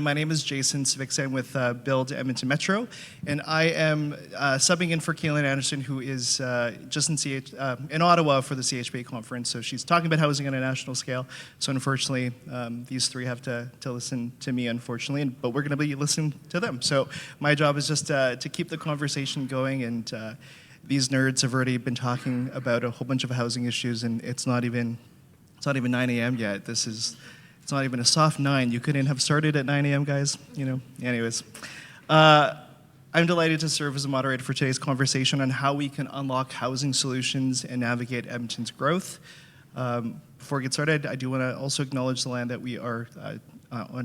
My name is Jason Syvixay. I'm with BILD Edmonton Metro, and I am subbing in for Kjenner Anderson, who is just in Ottawa for the CHPA conference. So she's talking about housing on a national scale. So unfortunately, these three have to listen to me, unfortunately, but we're going to be listening to them. So my job is just to keep the conversation going, and these nerds have already been talking about a whole bunch of housing issues, and it's not even 9 a.m. yet. It's not even a soft 9. You couldn't have started at 9 a.m., guys. Anyways. I'm delighted to serve as a moderator for today's conversation on how we can unlock housing solutions and navigate Edmonton's growth. Before we get started, I do want to also acknowledge the land that we are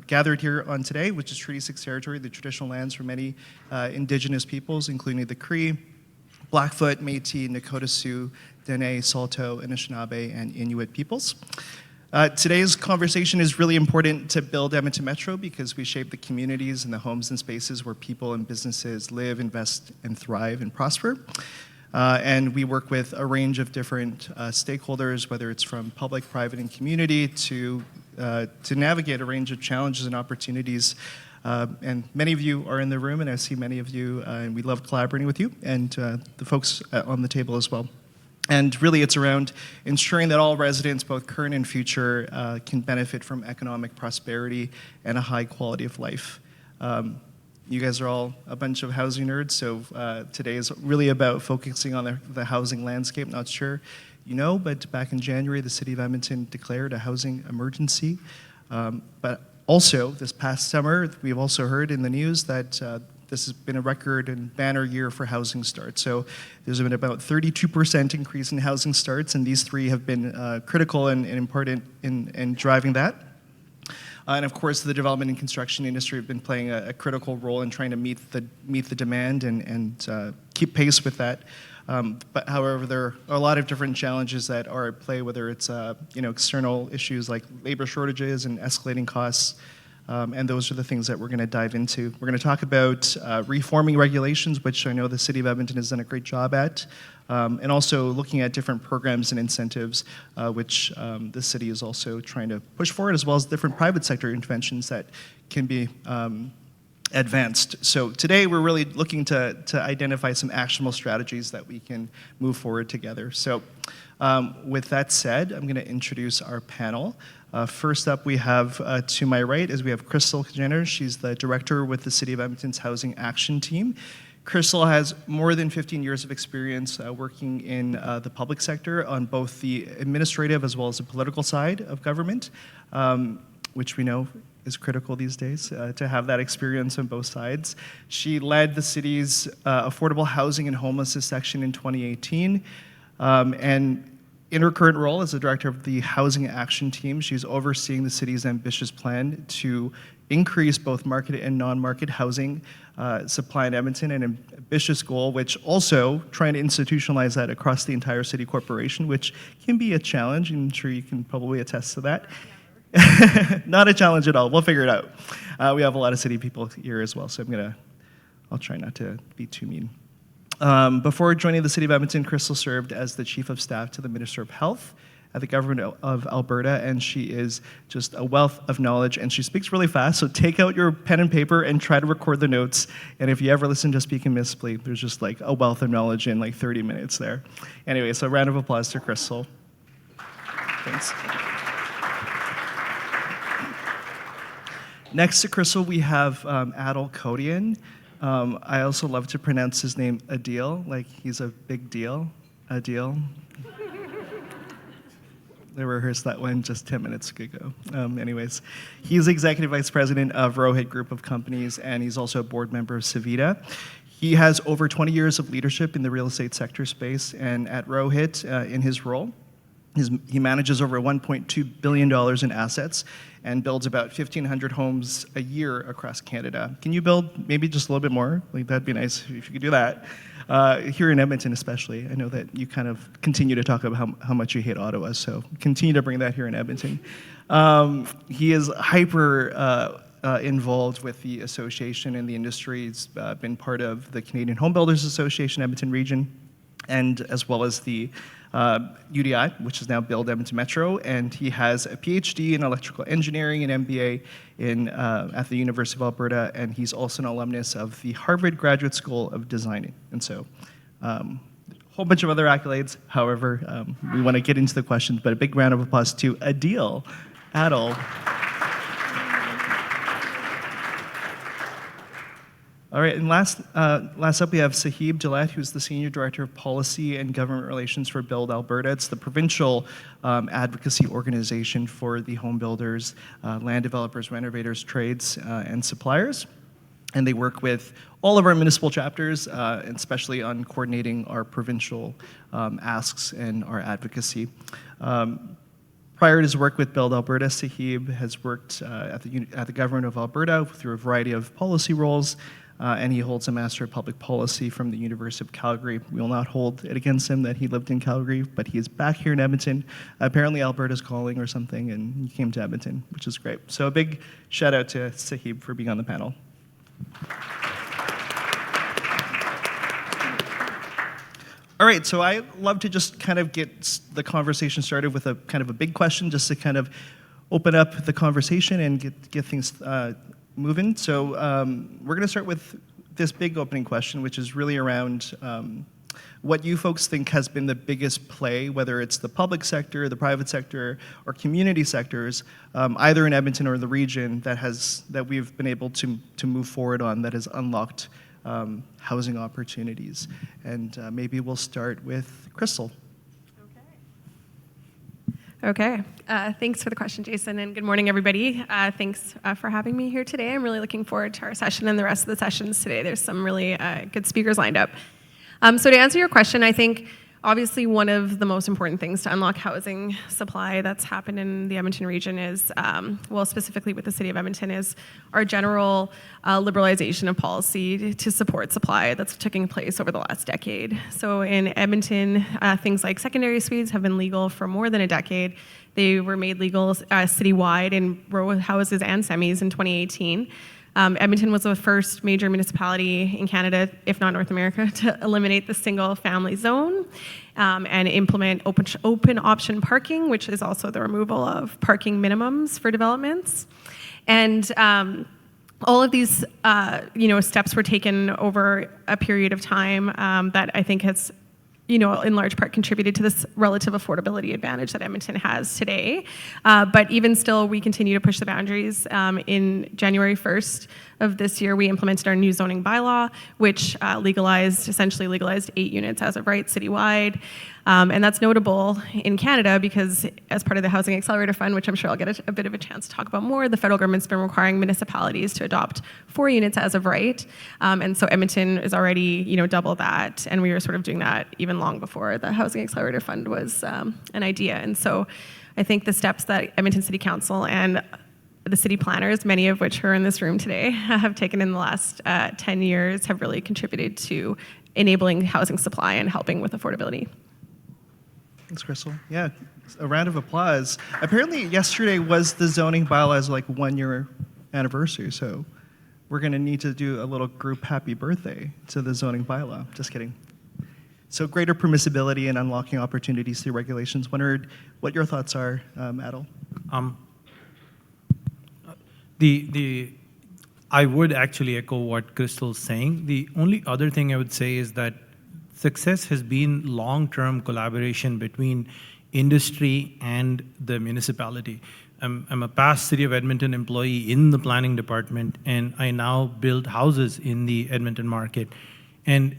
gathered here on today, which is Treaty 6 territory, the traditional lands for many Indigenous peoples, including the Cree, Blackfoot, Métis, Nakota Sioux, Dene, Saulteaux, Anishinaabe, and Inuit peoples. Today's conversation is really important to BILD Edmonton Metro because we shape the communities and the homes and spaces where people and businesses live, invest, and thrive and prosper. And we work with a range of different stakeholders, whether it's from public, private, and community, to navigate a range of challenges and opportunities. And many of you are in the room, and I see many of you, and we love collaborating with you, and the folks on the table as well. And really, it's around ensuring that all residents, both current and future, can benefit from economic prosperity and a high quality of life. You guys are all a bunch of housing nerds, so today is really about focusing on the housing landscape. Not sure you know, but back in January, the City of Edmonton declared a housing emergency. But also, this past summer, we've also heard in the news that this has been a record and banner year for housing starts. So there's been about 32% increase in housing starts, and these three have been critical and important in driving that. And of course, the development and construction industry have been playing a critical role in trying to meet the demand and keep pace with that. But however, there are a lot of different challenges that are at play, whether it's external issues like labor shortages and escalating costs. And those are the things that we're going to dive into. We're going to talk about reforming regulations, which I know the City of Edmonton has done a great job at, and also looking at different programs and incentives, which the city is also trying to push forward, as well as different private sector interventions that can be advanced. So today we're really looking to identify some actionable strategies that we can move forward together. So with that said, I'm going to introduce our panel. First up, we have to my right we have Christel Kjenner. She's the director with the City of Edmonton's Housing Action Team. Christel has more than 15 years of experience working in the public sector on both the administrative as well as the political side of government, which we know is critical these days to have that experience on both sides. She led the city's affordable housing and homelessness section in 2018, and in her current role as the director of the Housing Action Team, she's overseeing the city's ambitious plan to increase both market and non-market housing supply in Edmonton, an ambitious goal, which also trying to institutionalize that across the entire city corporation, which can be a challenge. I'm sure you can probably attest to that. Not a challenge at all. We'll figure it out. We have a lot of city people here as well, so I'll try not to be too mean. Before joining the City of Edmonton, Christel served as the Chief of Staff to the Minister of Health at the Government of Alberta, and she is just a wealth of knowledge, and she speaks really fast, so take out your pen and paper and try to record the notes, and if you ever listen to Speak and Misspeak, there's just like a wealth of knowledge in like 30 minutes there. Anyway, so a round of applause to Christel. Thanks. Next to Christel, we have Adil Kodian. I also love to pronounce his name Adil, like he's a big deal. Adil. I rehearsed that one just 10 minutes ago. Anyways, he's Executive Vice President of Rohit Group of Companies, and he's also a board member of CIVIDA. He has over 20 years of leadership in the real estate sector space, and at Rohit, in his role, he manages over $1.2 billion in assets and builds about 1,500 homes a year across Canada. Can you build maybe just a little bit more? Like, that'd be nice if you could do that. Here in Edmonton especially. I know that you kind of continue to talk about how much you hate Ottawa, so continue to bring that here in Edmonton. He is hyper involved with the association and the industry. He's been part of the Canadian Home Builders Association Edmonton region, and as well as the UDI, which is now BILD Edmonton Metro, and he has a PhD in electrical engineering and MBA at the University of Alberta, and he's also an alumnus of the Harvard Graduate School of Design. And so, a whole bunch of other accolades. However, we want to get into the questions, but a big round of applause to Adil. All right, and last up we have Saheb, Dullet, who's the Senior Director of Policy and Government Relations for BILD Alberta. It's the provincial advocacy organization for the home builders, land developers, renovators, trades, and suppliers. And they work with all of our municipal chapters, and especially on coordinating our provincial asks and our advocacy. Prior to his work with BILD Alberta, Saheb has worked at the Government of Alberta through a variety of policy roles, and he holds a Master of Public Policy from the University of Calgary. We will not hold it against him that he lived in Calgary, but he is back here in Edmonton. Apparently Alberta's calling or something, and he came to Edmonton, which is great. So a big shout out to Saheb for being on the panel. All right, so I love to just kind of get the conversation started with a kind of a big question, just to kind of open up the conversation and get things moving. So we're going to start with this big opening question, which is really around what you folks think has been the biggest play, whether it's the public sector, the private sector, or community sectors, either in Edmonton or the region, that we've been able to move forward on, that has unlocked housing opportunities. And maybe we'll start with Christel. Okay. Thanks for the question, Jason, and good morning, everybody. Thanks for having me here today. I'm really looking forward to our session and the rest of the sessions today. There's some really good speakers lined up. So to answer your question, I think obviously one of the most important things to unlock housing supply that's happened in the Edmonton region is, well, specifically with the City of Edmonton, is our general liberalization of policy to support supply that's taking place over the last decade. So in Edmonton, things like secondary suites have been legal for more than a decade. They were made legal citywide in row houses and semis in 2018. Edmonton was the first major municipality in Canada, if not North America, to eliminate the single-family zone and implement open option parking, which is also the removal of parking minimums for developments. And all of these, steps were taken over a period of time that I think has, in large part contributed to this relative affordability advantage that Edmonton has today. But even still, we continue to push the boundaries. In January 1st of this year, we implemented our new zoning bylaw, which essentially legalized 8 units as of right citywide. And that's notable in Canada because as part of the Housing Accelerator Fund, which I'm sure I'll get a bit of a chance to talk about more, the federal government's been requiring municipalities to adopt 4 units as of right. And so Edmonton is already, double that. And we were sort of doing that even long before the Housing Accelerator Fund was an idea. And so I think the steps that Edmonton City Council and the city planners, many of which are in this room today, have taken in the last 10 years have really contributed to enabling housing supply and helping with affordability. Thanks, Christel. Yeah, a round of applause. Apparently yesterday was the zoning bylaw's 1-year anniversary, so we're going to need to do a little group happy birthday to the zoning bylaw. Just kidding. So greater permissibility and unlocking opportunities through regulations. Wondered what your thoughts are, Adil. I would actually echo what Christel's saying. The only other thing I would say is that success has been long-term collaboration between industry and the municipality. I'm a past City of Edmonton employee in the planning department, and I now build houses in the Edmonton market. And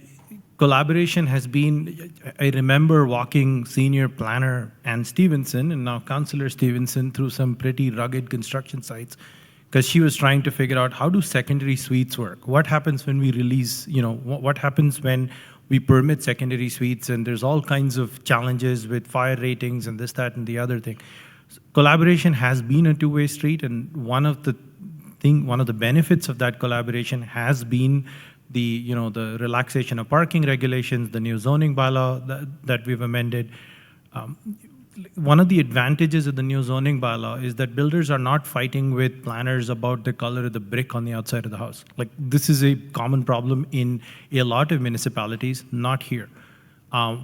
collaboration has been, I remember walking senior planner Ann Stevenson, and now Councillor Stevenson, through some pretty rugged construction sites, because she was trying to figure out how do secondary suites work? What happens when we release, what happens when we permit secondary suites, and there's all kinds of challenges with fire ratings and this, that, and the other thing. So collaboration has been a two-way street, and one of the benefits of that collaboration has been the relaxation of parking regulations, the new zoning bylaw that we've amended. One of the advantages of the new zoning bylaw is that builders are not fighting with planners about the color of the brick on the outside of the house. This is a common problem in a lot of municipalities, not here.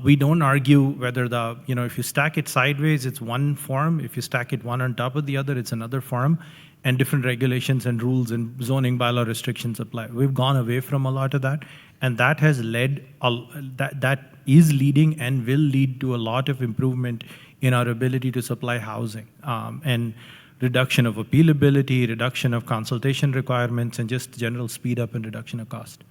We don't argue whether if you stack it sideways, it's one form. If you stack it one on top of the other, it's another form. And different regulations and rules and zoning bylaw restrictions apply. We've gone away from a lot of that. And that has led, that is leading and will lead to a lot of improvement in our ability to supply housing. And reduction of appealability, reduction of consultation requirements, and just general speed up and reduction of cost.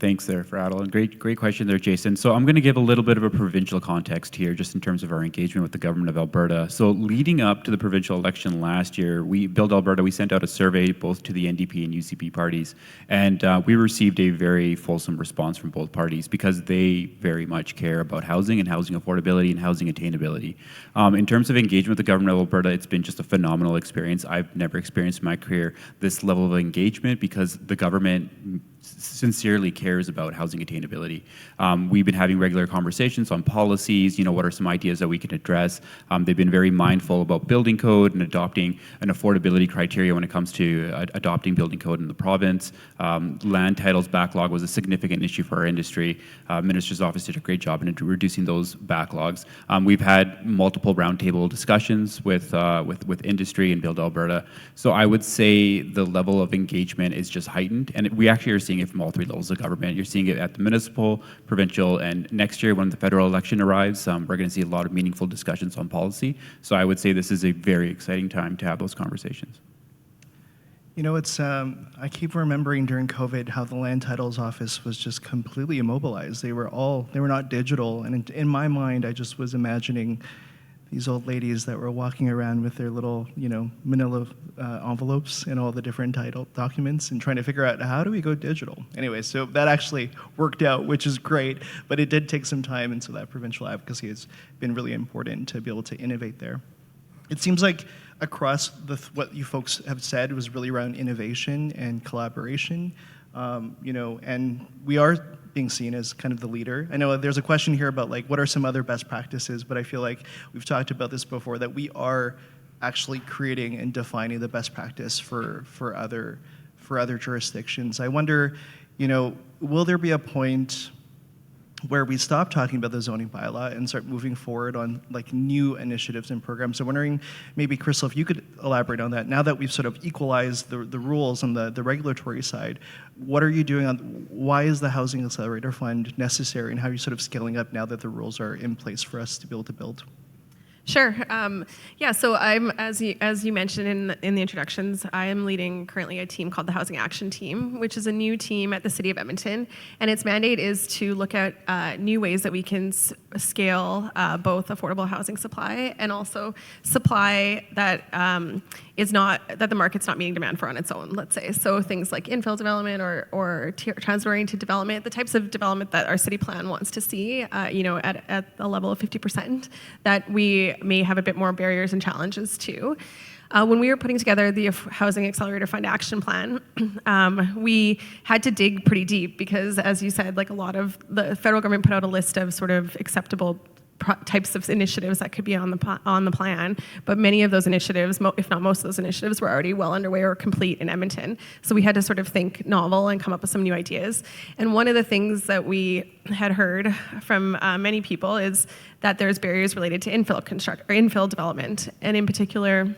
Thanks there for Adil, and great question there, Jason. So I'm going to give a little bit of a provincial context here, just in terms of our engagement with the government of Alberta. So leading up to the provincial election last year, BILD Alberta, we sent out a survey both to the NDP and UCP parties, and we received a very fulsome response from both parties because they very much care about housing and housing affordability and housing attainability. In terms of engagement with the government of Alberta, it's been just a phenomenal experience. I've never experienced in my career this level of engagement because the government sincerely cares about housing attainability. We've been having regular conversations on policies, what are some ideas that we can address. They've been very mindful about building code and adopting an affordability criteria when it comes to adopting building code in the province. Land titles backlog was a significant issue for our industry. Minister's office did a great job in reducing those backlogs. We've had multiple roundtable discussions with industry and BILD Alberta. So I would say the level of engagement is just heightened, and we actually are seeing it from all three levels of government. You're seeing it at the municipal, provincial, and next year when the federal election arrives, we're going to see a lot of meaningful discussions on policy. So I would say this is a very exciting time to have those conversations. It's I keep remembering during COVID how the land titles office was just completely immobilized. They were not digital, and in my mind, I just was imagining these old ladies that were walking around with their little, manila envelopes and all the different title documents and trying to figure out how do we go digital. Anyway, so that actually worked out, which is great, but it did take some time, and so that provincial advocacy has been really important to be able to innovate there. It seems like across what you folks have said was really around innovation and collaboration, and we are being seen as kind of the leader. I know there's a question here about what are some other best practices, but I feel like we've talked about this before, that we are actually creating and defining the best practice for other jurisdictions. I wonder, will there be a point where we stop talking about the zoning bylaw and start moving forward on new initiatives and programs? I'm wondering, maybe Christel, if you could elaborate on that. Now that we've sort of equalized the rules on the regulatory side, what are you doing why is the Housing Accelerator Fund necessary, and how are you sort of scaling up now that the rules are in place for us to be able to build? Sure. So I'm, as you mentioned in the introductions, I am leading currently a team called the Housing Action Team, which is a new team at the City of Edmonton, and its mandate is to look at new ways that we can scale both affordable housing supply and also supply that that the market's not meeting demand for on its own, let's say. So things like infill development or transit-oriented development, the types of development that our city plan wants to see, at a level of 50%, that we may have a bit more barriers and challenges to. When we were putting together the Housing Accelerator Fund Action Plan, we had to dig pretty deep because, as you said, a lot of the federal government put out a list of sort of acceptable types of initiatives that could be on the plan, but many of those initiatives, if not most of those initiatives, were already well underway or complete in Edmonton. So we had to sort of think novel and come up with some new ideas. And one of the things that we had heard from many people is that there's barriers related to infill development, and in particular,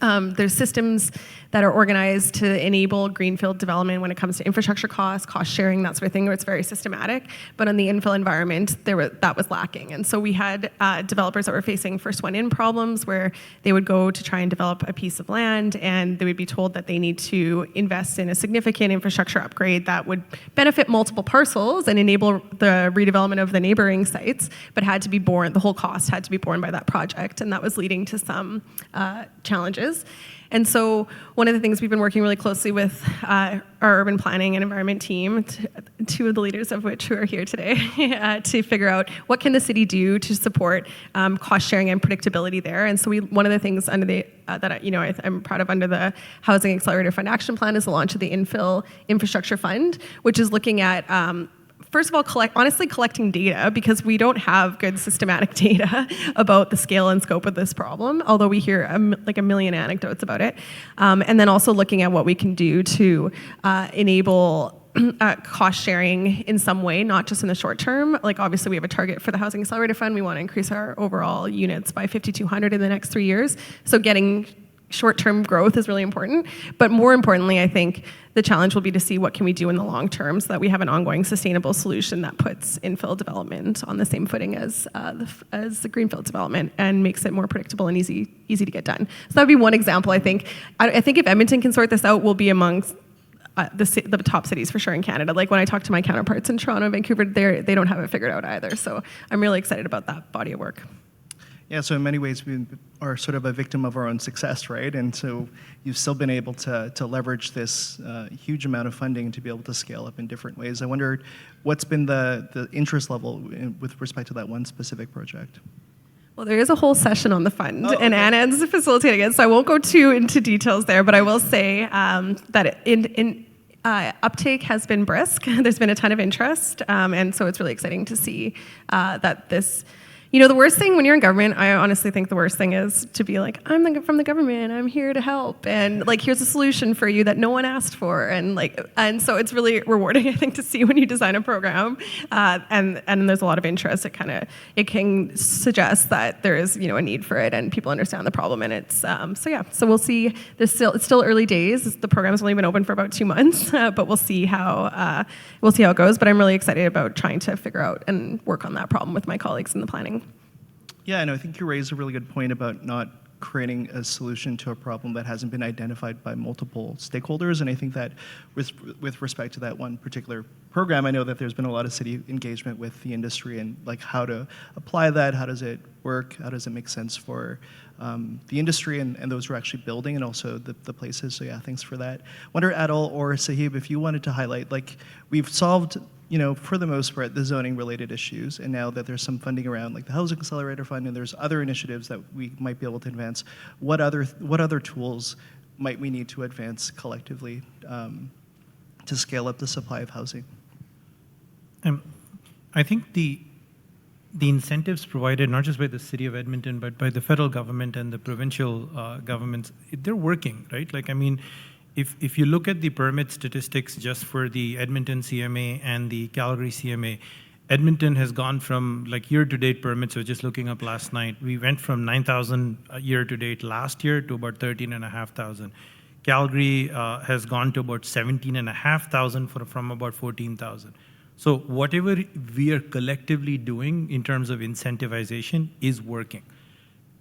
there's systems that are organized to enable greenfield development when it comes to infrastructure costs, cost sharing, that sort of thing, where it's very systematic. But on the infill environment, that was lacking. And so we had developers that were facing first one in problems, where they would go to try and develop a piece of land, and they would be told that they need to invest in a significant infrastructure upgrade that would benefit multiple parcels and enable the redevelopment of the neighboring sites, but the whole cost had to be borne by that project. And that was leading to some challenges. And so one of the things we've been working really closely with our urban planning and environment team, two of the leaders of which who are here today, to figure out what can the city do to support cost sharing and predictability there. And so one of the things under I'm proud of under the Housing Accelerator Fund Action Plan is the launch of the Infill Infrastructure Fund, which is looking at first of all, collecting data, because we don't have good systematic data about the scale and scope of this problem, although we hear a million anecdotes about it. And then also looking at what we can do to enable cost sharing in some way, not just in the short term. Like obviously we have a target for the Housing Accelerator Fund. We want to increase our overall units by 5,200 in the next 3 years. So getting short-term growth is really important. But more importantly, I think the challenge will be to see what can we do in the long term so that we have an ongoing sustainable solution that puts infill development on the same footing as the greenfield development and makes it more predictable and easy to get done. So that would be one example, I think. I think if Edmonton can sort this out, we'll be amongst the top cities for sure in Canada. Like when I talk to my counterparts in Toronto and Vancouver, they don't have it figured out either. So I'm really excited about that body of work. Yeah, so in many ways we are sort of a victim of our own success, right? And so you've still been able to leverage this huge amount of funding to be able to scale up in different ways. I wonder what's been the interest level with respect to that one specific project? Well, there is a whole session on the fund, and Anna's facilitating it, so I won't go too into details there, but I will say that uptake has been brisk. There's been a ton of interest, and so it's really exciting to see that this. You know, the worst thing when you're in government, I honestly think the worst thing is to be like, I'm from the government, I'm here to help, and like, here's a solution for you that no one asked for, and so it's really rewarding, I think, to see when you design a program, and there's a lot of interest. It can suggest that there is, you know, a need for it, and people understand the problem, and it's so we'll see. It's still early days. The program's only been open for about 2 months, but we'll see how it goes. But I'm really excited about trying to figure out and work on that problem with my colleagues in the planning. Yeah, and I think you raised a really good point about not creating a solution to a problem that hasn't been identified by multiple stakeholders. And I think that with respect to that one particular program, I know that there's been a lot of city engagement with the industry and like how to apply that, how does it work, how does it make sense for the industry and those who are actually building and also the places. So yeah, thanks for that. Wonder, Adil or Saheb, if you wanted to highlight, like we've solved, you know, for the most part, the zoning-related issues, and now that there's some funding around, like the Housing Accelerator Fund, and there's other initiatives that we might be able to advance, what other tools might we need to advance collectively to scale up the supply of housing? I think the incentives provided, not just by the city of Edmonton, but by the federal government and the provincial governments, they're working, right? Like, I mean, if you look at the permit statistics just for the Edmonton CMA and the Calgary CMA, Edmonton has gone from, like, year-to-date permits, I was just looking up last night, we went from 9,000 year-to-date last year to about 13,500. Calgary has gone to about 17,500 from about 14,000. So whatever we are collectively doing in terms of incentivization is working.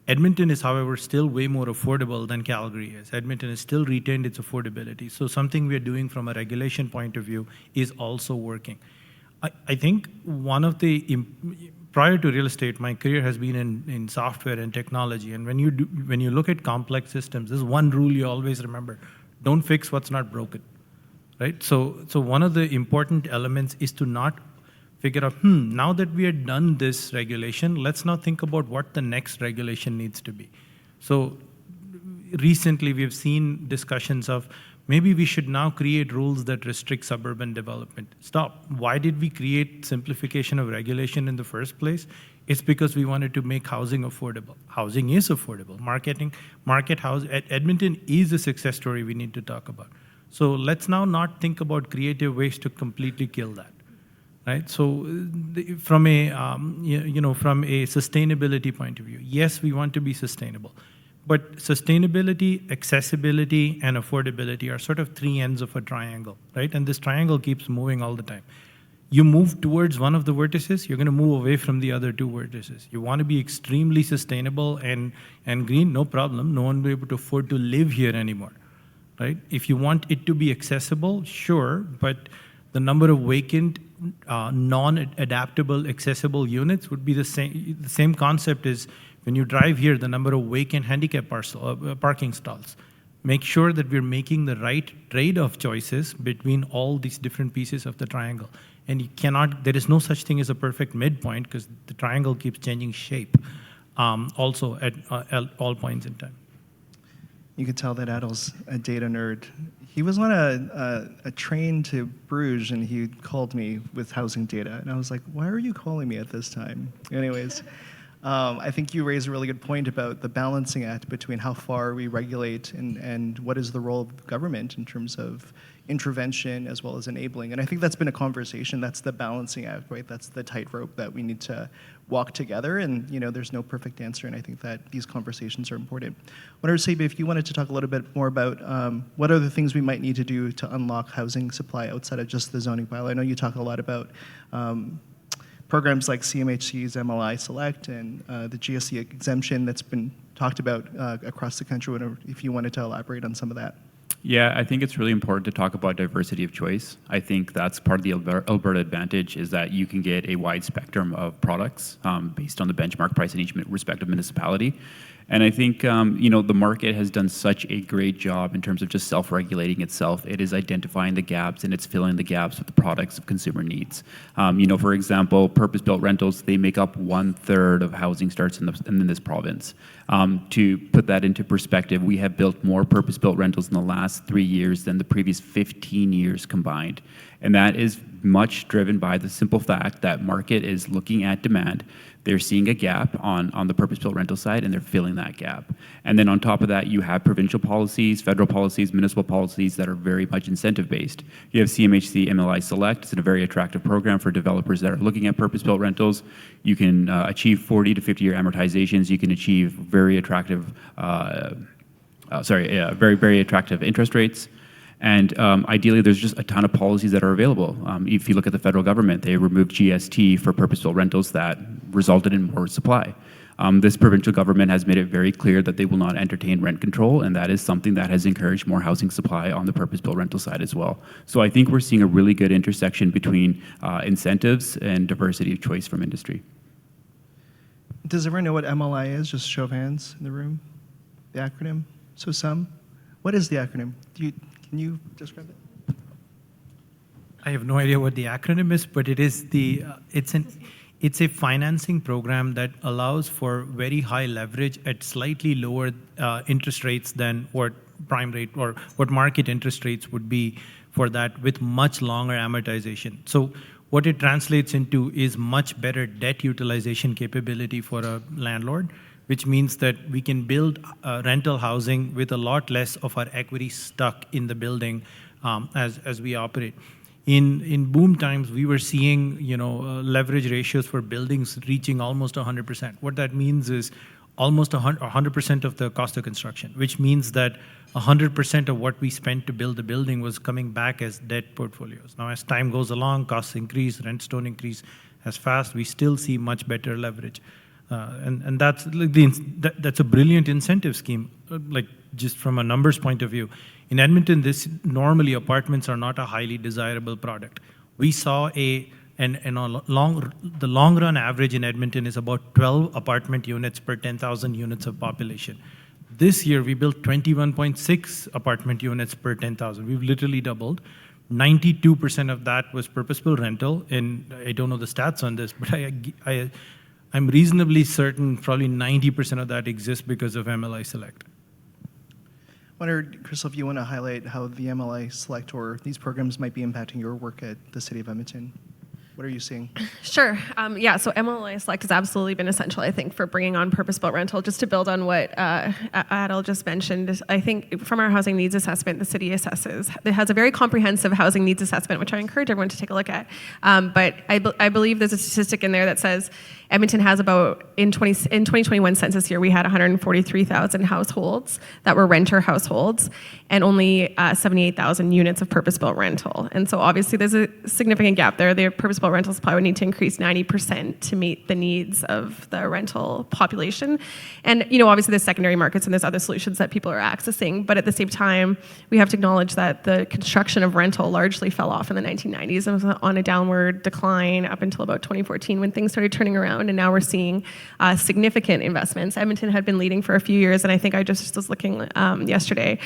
Edmonton is, however, still way more affordable than Calgary is. Edmonton has still retained its affordability. So something we are doing from a regulation point of view is also working. I think one of the, prior to real estate, my career has been in software and technology. And when you look at complex systems, there's one rule you always remember: don't fix what's not broken, right? So one of the important elements is to not figure out, now that we are done this regulation, let's now think about what the next regulation needs to be. So recently we've seen discussions of maybe we should now create rules that restrict suburban development. Stop. Why did we create simplification of regulation in the first place? It's because we wanted to make housing affordable. Housing is affordable. Market housing, Edmonton is a success story we need to talk about. So let's now not think about creative ways to completely kill that. Right. So, from a from a sustainability point of view, yes, we want to be sustainable, but sustainability, accessibility, and affordability are sort of three ends of a triangle, right? And this triangle keeps moving all the time. You move towards one of the vertices, you're going to move away from the other two vertices. You want to be extremely sustainable and green, no problem. No one will be able to afford to live here anymore, right? If you want it to be accessible, sure, but the number of vacant, non-adaptable, accessible units would be the same. The same concept is when you drive here, the number of vacant handicap parking stalls. Make sure that we're making the right trade-off choices between all these different pieces of the triangle. And you cannot, there is no such thing as a perfect midpoint because the triangle keeps changing shape also at all points in time. You could tell that Adil's a data nerd. He was on a train to Bruges, and he called me with housing data. And I was like, why are you calling me at this time? Anyways, I think you raise a really good point about the balancing act between how far we regulate and what is the role of government in terms of intervention as well as enabling. And I think that's been a conversation. That's the balancing act, right? That's the tightrope that we need to walk together. And there's no perfect answer. And I think that these conversations are important. I wonder, Saheb, if you wanted to talk a little bit more about what are the things we might need to do to unlock housing supply outside of just the zoning bylaw. I know you talk a lot about programs like CMHC's MLI Select and the GSC exemption that's been talked about across the country. If you wanted to elaborate on some of that. Yeah, I think it's really important to talk about diversity of choice. I think that's part of the Alberta advantage is that you can get a wide spectrum of products based on the benchmark price in each respective municipality. And I think, the market has done such a great job in terms of just self-regulating itself. It is identifying the gaps and it's filling the gaps with the products of consumer needs. For example, purpose-built rentals, they make up 1/3 of housing starts in this province. To put that into perspective, we have built more purpose-built rentals in the last 3 years than the previous 15 years combined. And that is much driven by the simple fact that market is looking at demand. They're seeing a gap on the purpose-built rental side, and they're filling that gap. And then on top of that, you have provincial policies, federal policies, municipal policies that are very much incentive-based. You have CMHC MLI Select. It's a very attractive program for developers that are looking at purpose-built rentals. You can achieve 40 to 50-year amortizations. You can achieve very attractive, very attractive interest rates. And ideally, there's just a ton of policies that are available. If you look at the federal government, they removed GST for purpose-built rentals that resulted in more supply. This provincial government has made it very clear that they will not entertain rent control, and that is something that has encouraged more housing supply on the purpose-built rental side as well. So I think we're seeing a really good intersection between incentives and diversity of choice from industry. Does everyone know what MLI is? Just show of hands in the room. The acronym? So some. What is the acronym? Can you describe it? I have no idea what the acronym is, but it is it's a financing program that allows for very high leverage at slightly lower interest rates than what prime rate or what market interest rates would be for that, with much longer amortization. So what it translates into is much better debt utilization capability for a landlord, which means that we can build rental housing with a lot less of our equity stuck in the building as we operate. In boom times, we were seeing leverage ratios for buildings reaching almost 100%. What that means is almost 100% of the cost of construction, which means that 100% of what we spent to build the building was coming back as debt portfolios. Now, as time goes along, costs increase, rents don't increase as fast. We still see much better leverage. And that's a brilliant incentive scheme, just from a numbers point of view. In Edmonton, normally apartments are not a highly desirable product. We saw the long run average in Edmonton is about 12 apartment units per 10,000 units of population. This year, we built 21.6 apartment units per 10,000. We've literally doubled. 92% of that was purpose-built rental, and I don't know the stats on this, but I'm reasonably certain probably 90% of that exists because of MLI Select. I wonder, Christel, if you want to highlight how the MLI Select or these programs might be impacting your work at the City of Edmonton. What are you seeing? Sure. So MLI Select has absolutely been essential, I think, for bringing on purpose-built rental. Just to build on what Adil just mentioned, I think from our housing needs assessment, the city assesses. It has a very comprehensive housing needs assessment, which I encourage everyone to take a look at. But I believe there's a statistic in there that says Edmonton has about, in 2021 census year, we had 143,000 households that were renter households and only 78,000 units of purpose-built rental. And so obviously there's a significant gap there. The purpose-built rental supply would need to increase 90% to meet the needs of the rental population. And obviously there's secondary markets and there's other solutions that people are accessing. But at the same time, we have to acknowledge that the construction of rental largely fell off in the 1990s and was on a downward decline up until about 2014 when things started turning around. And now we're seeing significant investments. Edmonton had been leading for a few years, and I think I just was looking yesterday.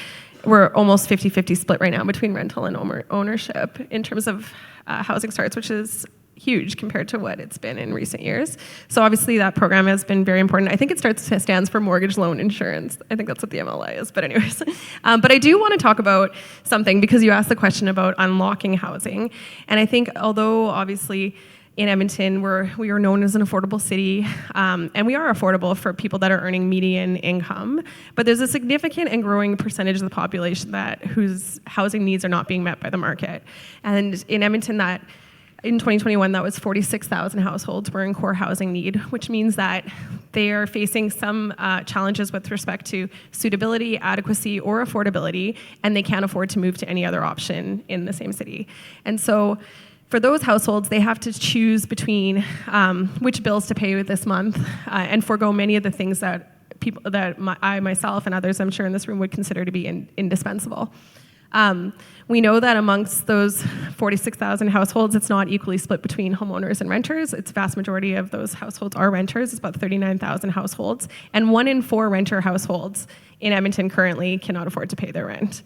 We're almost 50-50 split right now between rental and ownership in terms of housing starts, which is huge compared to what it's been in recent years. So obviously that program has been very important. I think it stands for mortgage loan insurance. I think that's what the MLI is, but anyways. But I do want to talk about something because you asked the question about unlocking housing. And I think although obviously In Edmonton, we are known as an affordable city, and we are affordable for people that are earning median income. But there's a significant and growing percentage of the population whose housing needs are not being met by the market. And in Edmonton, in 2021, that was 46,000 households were in core housing need, which means that they are facing some challenges with respect to suitability, adequacy, or affordability, and they can't afford to move to any other option in the same city. And so for those households, they have to choose between which bills to pay this month and forego many of the things that I myself and others, I'm sure in this room, would consider to be indispensable. We know that amongst those 46,000 households, it's not equally split between homeowners and renters. It's vast majority of those households are renters. It's about 39,000 households. And 1 in 4 renter households in Edmonton currently cannot afford to pay their rent.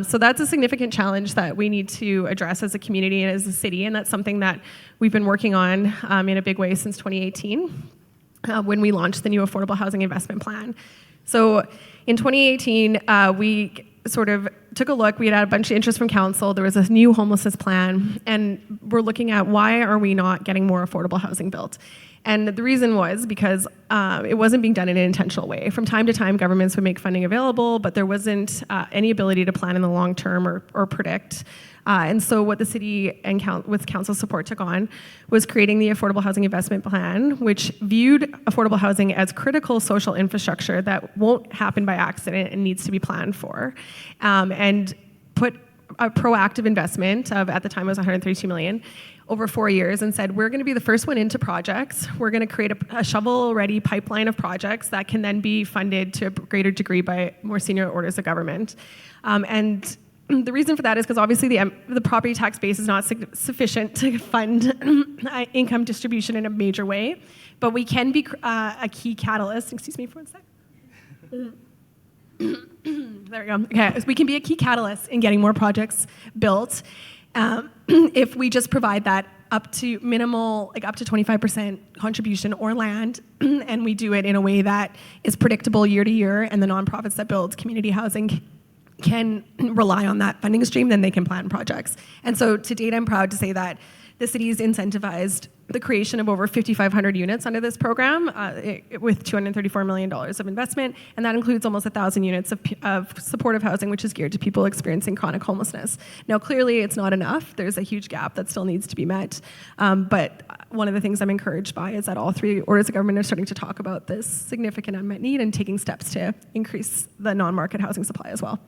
So that's a significant challenge that we need to address as a community and as a city, and that's something that we've been working on in a big way since 2018 when we launched the new Affordable Housing Investment Plan. So in 2018, we sort of took a look. We had a bunch of interest from council. There was a new homelessness plan, and we're looking at why are we not getting more affordable housing built? And the reason was because it wasn't being done in an intentional way. From time to time, governments would make funding available, but there wasn't any ability to plan in the long term or predict. And so what the city and with council support took on was creating the Affordable Housing Investment Plan, which viewed affordable housing as critical social infrastructure that won't happen by accident and needs to be planned for, and put a proactive investment of, at the time it was 132 million, over 4 years, and said, we're going to be the first one into projects. We're going to create a shovel-ready pipeline of projects that can then be funded to a greater degree by more senior orders of government. And the reason for that is because obviously the property tax base is not sufficient to fund income distribution in a major way, but we can be a key catalyst. Excuse me for 1 sec. There we go. Okay, so we can be a key catalyst in getting more projects built if we just provide that up to minimal, like up to 25% contribution or land, and we do it in a way that is predictable year to year, and the nonprofits that build community housing can rely on that funding stream, then they can plan projects. And so to date, I'm proud to say that the city's incentivized the creation of over 5,500 units under this program with $234 million of investment, and that includes almost 1,000 units of supportive housing, which is geared to people experiencing chronic homelessness. Now, clearly, it's not enough. There's a huge gap that still needs to be met, but one of the things I'm encouraged by is that all 3 orders of government are starting to talk about this significant unmet need and taking steps to increase the non-market housing supply as well.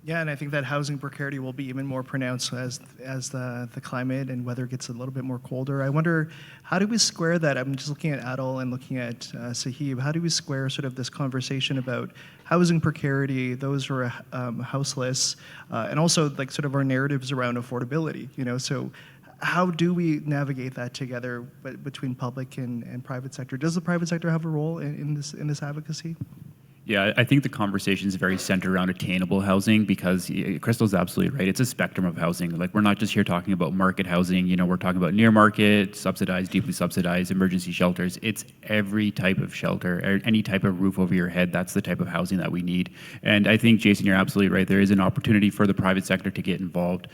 Yeah, and I think that housing precarity will be even more pronounced as the climate and weather gets a little bit more colder. I wonder, how do we square that? I'm just looking at Adil and looking at Saheb. How do we square sort of this conversation about housing precarity, those who are houseless, and also like sort of our narratives around affordability? You know, so how do we navigate that together between public and private sector? Does the private sector have a role in this advocacy? Yeah, I think the conversation is very centered around attainable housing because Christel's absolutely right. It's a spectrum of housing. Like, we're not just here talking about market housing. You know, we're talking about near market, subsidized, deeply subsidized, emergency shelters. It's every type of shelter, any type of roof over your head. That's the type of housing that we need. And I think, Jason, you're absolutely right. There is an opportunity for the private sector to get involved.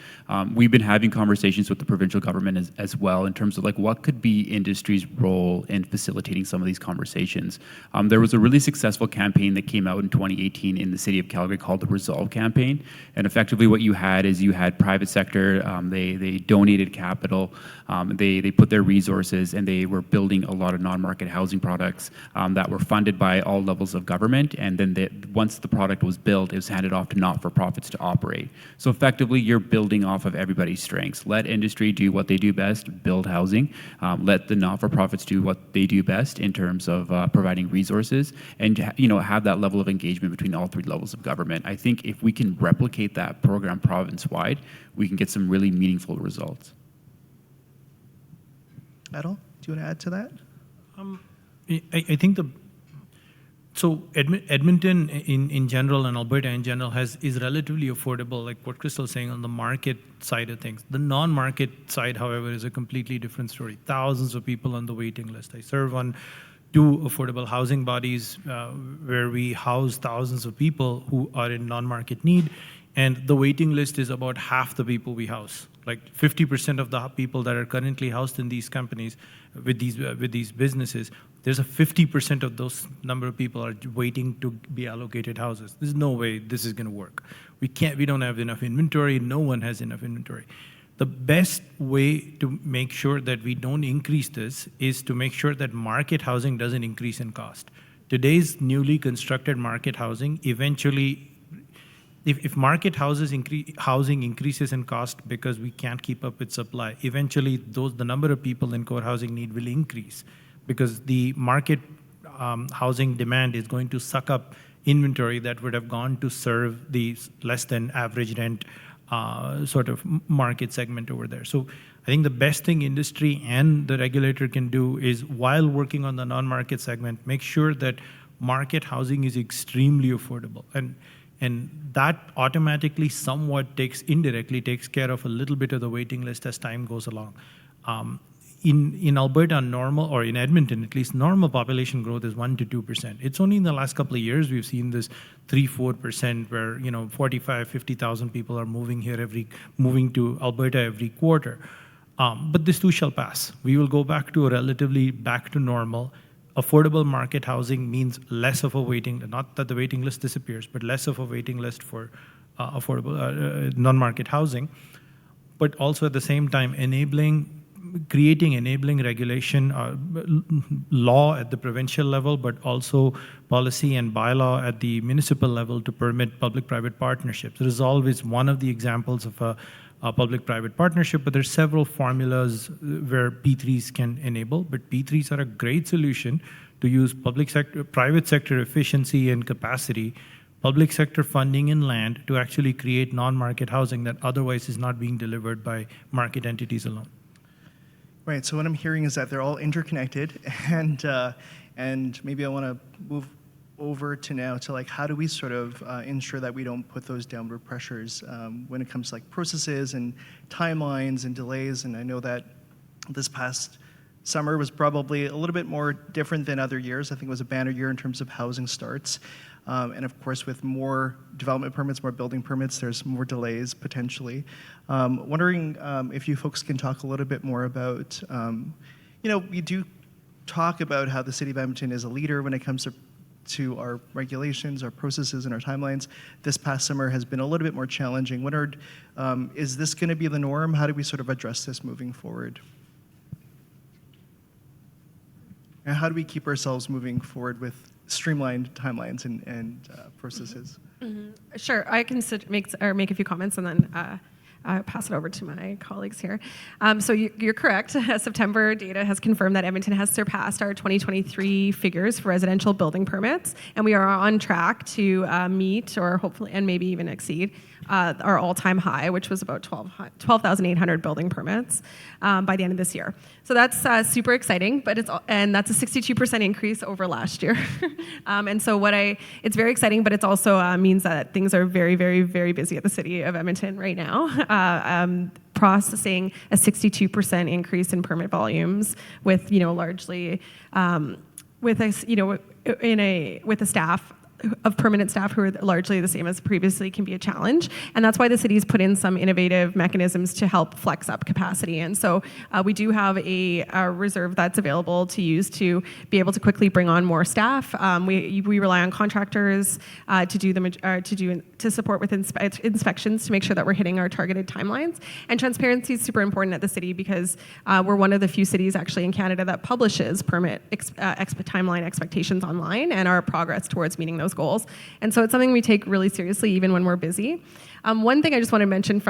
We've been having conversations with the provincial government as well in terms of like what could be industry's role in facilitating some of these conversations. There was a really successful campaign that came out in 2018 in the city of Calgary called the Resolve campaign. And effectively what you had is you had private sector, they donated capital, they put their resources, and they were building a lot of non-market housing products that were funded by all levels of government. And then once the product was built, it was handed off to not-for-profits to operate. So effectively, you're building off of everybody's strengths. Let industry do what they do best, build housing. Let the not-for-profits do what they do best in terms of providing resources, and have that level of engagement between all 3 levels of government. I think if we can replicate that program province-wide, we can get some really meaningful results. Adil, do you want to add to that? I think Edmonton in general and Alberta in general is relatively affordable, like what Christel's saying on the market side of things. The non-market side, however, is a completely different story. Thousands of people on the waiting list. I serve on 2 affordable housing bodies where we house thousands of people who are in non-market need, and the waiting list is about half the people we house. Like 50% of the people that are currently housed in these companies with these businesses, there's a 50% of those number of people are waiting to be allocated houses. There's no way this is going to work. We don't have enough inventory. No one has enough inventory. The best way to make sure that we don't increase this is to make sure that market housing doesn't increase in cost. Today's newly constructed market housing eventually, if market housing increases in cost because we can't keep up with supply, eventually the number of people in core housing need will increase because the market housing demand is going to suck up inventory that would have gone to serve the less than average rent sort of market segment over there. So I think the best thing industry and the regulator can do is, while working on the non-market segment, make sure that market housing is extremely affordable. And that automatically indirectly takes care of a little bit of the waiting list as time goes along. In Alberta, or in Edmonton at least, normal population growth is 1 to 2%. It's only in the last couple of years we've seen this 3-4% where 45, 50,000 people are moving to Alberta every quarter. But this too shall pass. We will go back to normal. Affordable market housing means less of a waiting, not that the waiting list disappears, but less of a waiting list for affordable non-market housing, but also at the same time creating enabling regulation, law at the provincial level, but also policy and bylaw at the municipal level to permit public-private partnerships. Resolve is one of the examples of a public-private partnership, but there's several formulas where P3s can enable, but P3s are a great solution to use private sector efficiency and capacity, public sector funding in land to actually create non-market housing that otherwise is not being delivered by market entities alone. Right. So what I'm hearing is that they're all interconnected, and maybe I want to move over to now to like, how do we sort of ensure that we don't put those downward pressures when it comes to like processes and timelines and delays? And I know that this past summer was probably a little bit more different than other years. I think it was a banner year in terms of housing starts. And of course, with more development permits, more building permits, there's more delays potentially. Wondering if you folks can talk a little bit more about, we do talk about how the City of Edmonton is a leader when it comes to our regulations, our processes, and our timelines. This past summer has been a little bit more challenging. Is this going to be the norm? How do we sort of address this moving forward? And how do we keep ourselves moving forward with streamlined timelines and processes? Mm-hmm. Sure, I can make a few comments and then pass it over to my colleagues here. So you're correct. September data has confirmed that Edmonton has surpassed our 2023 figures for residential building permits, and we are on track to meet or hopefully and maybe even exceed our all-time high, which was about 12,800 building permits by the end of this year. So that's super exciting, and that's a 62% increase over last year. And so it's very exciting, but it also means that things are very, very, very busy at the City of Edmonton right now. Processing a 62% increase in permit volumes with, largely with a staff of permanent staff who are largely the same as previously can be a challenge. And that's why the city's put in some innovative mechanisms to help flex up capacity. And so we do have a reserve that's available to use to be able to quickly bring on more staff. We rely on contractors to support with inspections to make sure that we're hitting our targeted timelines. And transparency is super important at the city because we're one of the few cities actually in Canada that publishes permit timeline expectations online and our progress towards meeting those goals. And so it's something we take really seriously even when we're busy. One thing I just want to mention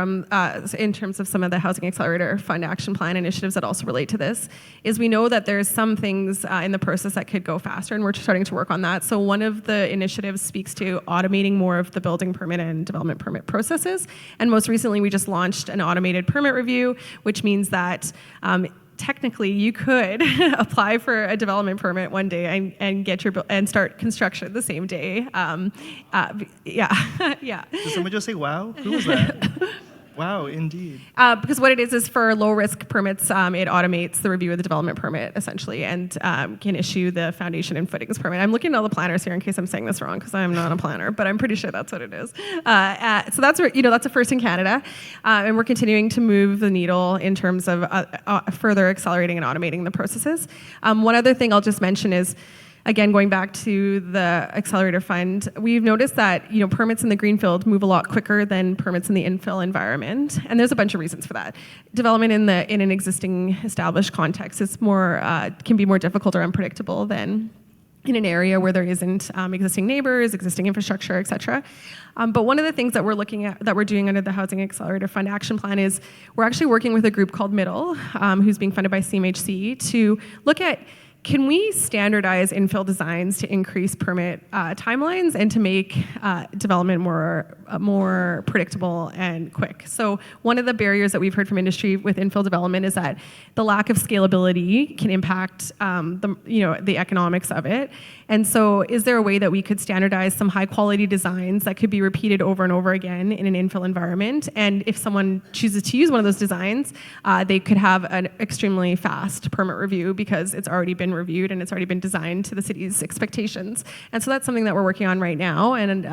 in terms of some of the Housing Accelerator Fund Action Plan initiatives that also relate to this is we know that there's some things in the process that could go faster, and we're starting to work on that. So one of the initiatives speaks to automating more of the building permit and development permit processes. And most recently, we just launched an automated permit review, which means that technically you could apply for a development permit one day and start construction the same day. Yeah. Did someone just say wow? Who was that? Wow, indeed. Because what it is for low-risk permits, it automates the review of the development permit, essentially, and can issue the foundation and footings permit. I'm looking at all the planners here in case I'm saying this wrong, because I'm not a planner, but I'm pretty sure that's what it is. So that's a first in Canada, and we're continuing to move the needle in terms of further accelerating and automating the processes. One other thing I'll just mention is, again, going back to the Accelerator Fund, we've noticed that permits in the greenfield move a lot quicker than permits in the infill environment, and there's a bunch of reasons for that. Development in an existing established context is can be more difficult or unpredictable than in an area where there isn't existing neighbors, existing infrastructure, et cetera. But one of the things that we're doing under the Housing Accelerator Fund Action Plan is we're actually working with a group called Middle, who's being funded by CMHC, to look at, can we standardize infill designs to increase permit timelines and to make development more predictable and quick? So one of the barriers that we've heard from industry with infill development is that the lack of scalability can impact the economics of it. And so is there a way that we could standardize some high quality designs that could be repeated over and over again in an infill environment? And if someone chooses to use one of those designs, they could have an extremely fast permit review because it's already been reviewed and it's already been designed to the city's expectations. And so that's something that we're working on right now, and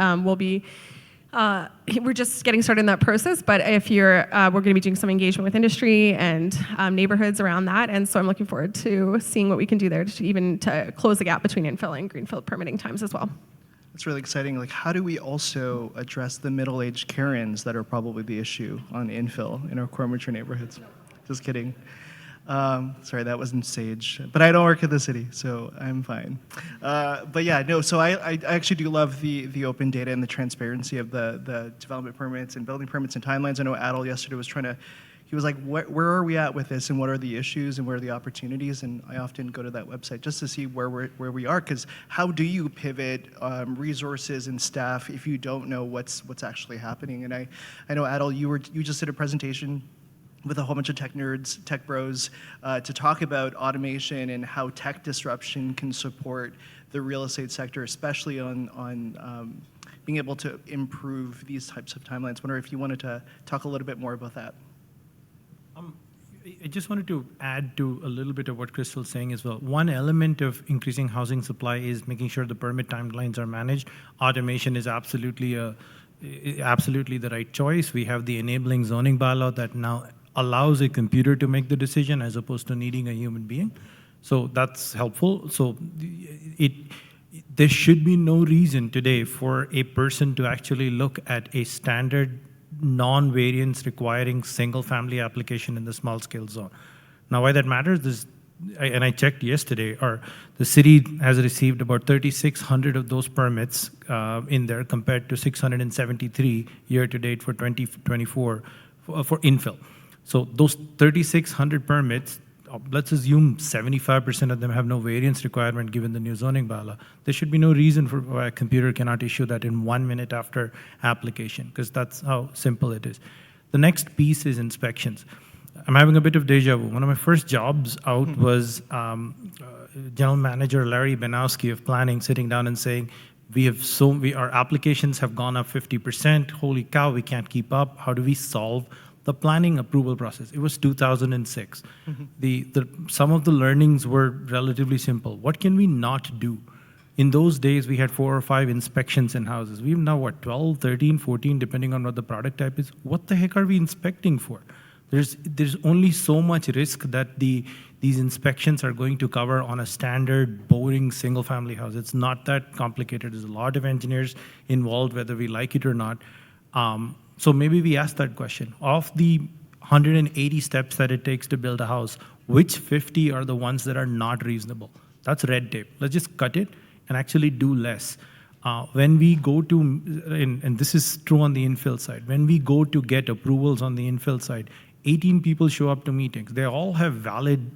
we're just getting started in that process, but we're going to be doing some engagement with industry and neighborhoods around that, and so I'm looking forward to seeing what we can do there to close the gap between infill and greenfield permitting times as well. It's really exciting. Like, how do we also address the middle-aged Karens that are probably the issue on infill in our core mature neighborhoods? Just kidding. Sorry, that wasn't sage, but I don't work at the city, so I'm fine. But yeah, no, so I actually do love the open data and the transparency of the development permits and building permits and timelines. I know Adil yesterday he was like, where are we at with this, and what are the issues, and where are the opportunities? And I often go to that website just to see where we are, because how do you pivot resources and staff if you don't know what's actually happening? And I know, Adil, you just did a presentation with a whole bunch of tech nerds, tech bros, to talk about automation and how tech disruption can support the real estate sector, especially on being able to improve these types of timelines. I wonder if you wanted to talk a little bit more about that. I just wanted to add to a little bit of what Christel's saying as well. One element of increasing housing supply is making sure the permit timelines are managed. Automation is absolutely the right choice. We have the enabling zoning bylaw that now allows a computer to make the decision as opposed to needing a human being. So that's helpful. So there should be no reason today for a person to actually look at a standard non-variance requiring single-family application in the small-scale zone. Now, why that matters is, and I checked yesterday, the city has received about 3,600 of those permits in there compared to 673 year-to-date for 2024 for infill. So those 3,600 permits, let's assume 75% of them have no variance requirement given the new zoning bylaw. There should be no reason for why a computer cannot issue that in 1 minute after application, because that's how simple it is. The next piece is inspections. I'm having a bit of deja vu. One of my first jobs out was General Manager Larry Banowski of Planning sitting down and saying, our applications have gone up 50%. Holy cow, we can't keep up. How do we solve the planning approval process? It was 2006. Some of the learnings were relatively simple. What can we not do? In those days, we had 4 or 5 inspections in houses. We have now, 12, 13, 14, depending on what the product type is. What the heck are we inspecting for? There's only so much risk that these inspections are going to cover on a standard, boring, single-family house. It's not that complicated. There's a lot of engineers involved, whether we like it or not. So maybe we ask that question. Of the 180 steps that it takes to build a house, which 50 are the ones that are not reasonable? That's red tape. Let's just cut it and actually do less. When we go to, and this is true on the infill side, when we go to get approvals on the infill side, 18 people show up to meetings. They all have valid,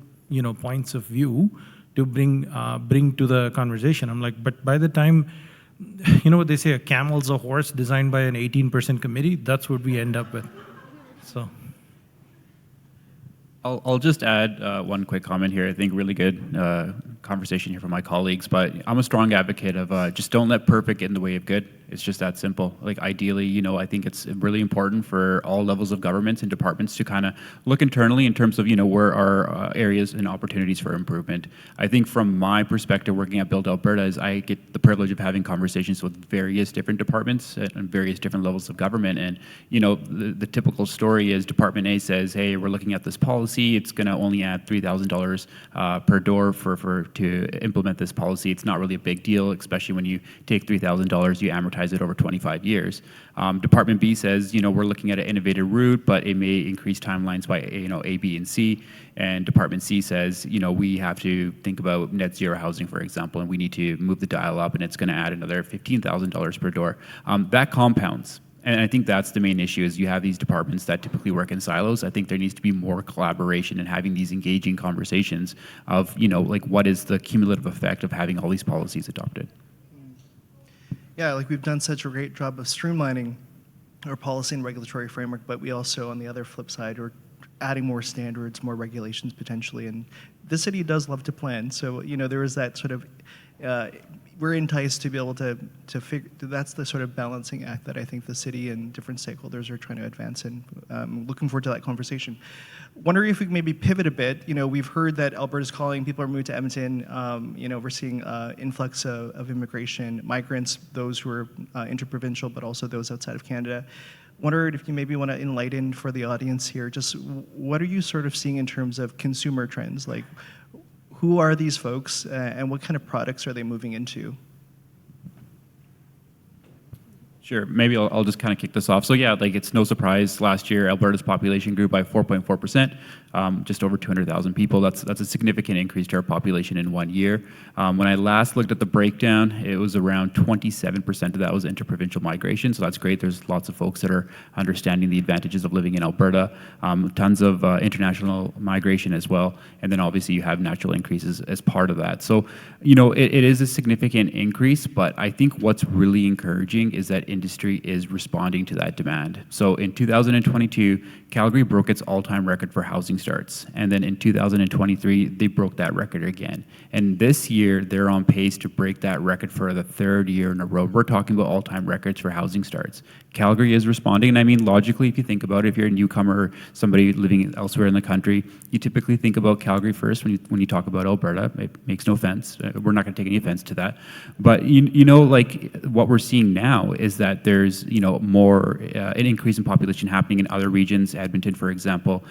points of view to bring to the conversation. I'm like, but by the time, you know what they say, a camel's a horse designed by an 18% committee? That's what we end up with. So, I'll just add one quick comment here. I think really good conversation here from my colleagues, but I'm a strong advocate of just don't let perfect get in the way of good. It's just that simple. Like ideally, you know, I think it's really important for all levels of governments and departments to kind of look internally in terms of, you know, where are areas and opportunities for improvement. I think from my perspective, working at BILD Alberta, is I get the privilege of having conversations with various different departments and various different levels of government. And, you know, the typical story is Department A says, hey, we're looking at this policy. It's going to only add $3,000 per door to implement this policy. It's not really a big deal, especially when you take $3,000, you amortize it over 25 years. Department B says, you know, we're looking at an innovative route, but it may increase timelines by, you know, A, B, and C. And Department C says, you know, we have to think about net zero housing, for example, and we need to move the dial up, and it's going to add another $15,000 per door. That compounds. And I think that's the main issue, is you have these departments that typically work in silos. I think there needs to be more collaboration and having these engaging conversations of, you know, like what is the cumulative effect of having all these policies adopted. Yeah, like we've done such a great job of streamlining our policy and regulatory framework, but we also, on the other flip side, are adding more standards, more regulations potentially. And the city does love to plan. So, you know, there is that sort of, we're enticed to be able to figure, that's the sort of balancing act that I think the city and different stakeholders are trying to advance in. Looking forward to that conversation. Wondering if we can maybe pivot a bit. You know, we've heard that Alberta's calling, people are moving to Edmonton. You know, we're seeing influx of immigration, migrants, those who are interprovincial, but also those outside of Canada. Wondered if you maybe want to enlighten for the audience here, just what are you sort of seeing in terms of consumer trends? Like, who are these folks and what kind of products are they moving into? Sure. Maybe I'll just kind of kick this off. So yeah, like it's no surprise. Last year, Alberta's population grew by 4.4%, just over 200,000 people. That's a significant increase to our population in 1 year. When I last looked at the breakdown, it was around 27% of that was interprovincial migration. So that's great. There's lots of folks that are understanding the advantages of living in Alberta. Tons of international migration as well. And then obviously you have natural increases as part of that. So, you know, it is a significant increase, but I think what's really encouraging is that industry is responding to that demand. So in 2022, Calgary broke its all-time record for housing starts. And then in 2023, they broke that record again. And this year, they're on pace to break that record for the third year in a row. We're talking about all-time records for housing starts. Calgary is responding. And I mean, logically, if you think about it, if you're a newcomer or somebody living elsewhere in the country, you typically think about Calgary first when you talk about Alberta. It makes no offense. We're not going to take any offense to that. But, you know, like what we're seeing now is that there's, you know, more, an increase in population happening in other regions. Edmonton, for example.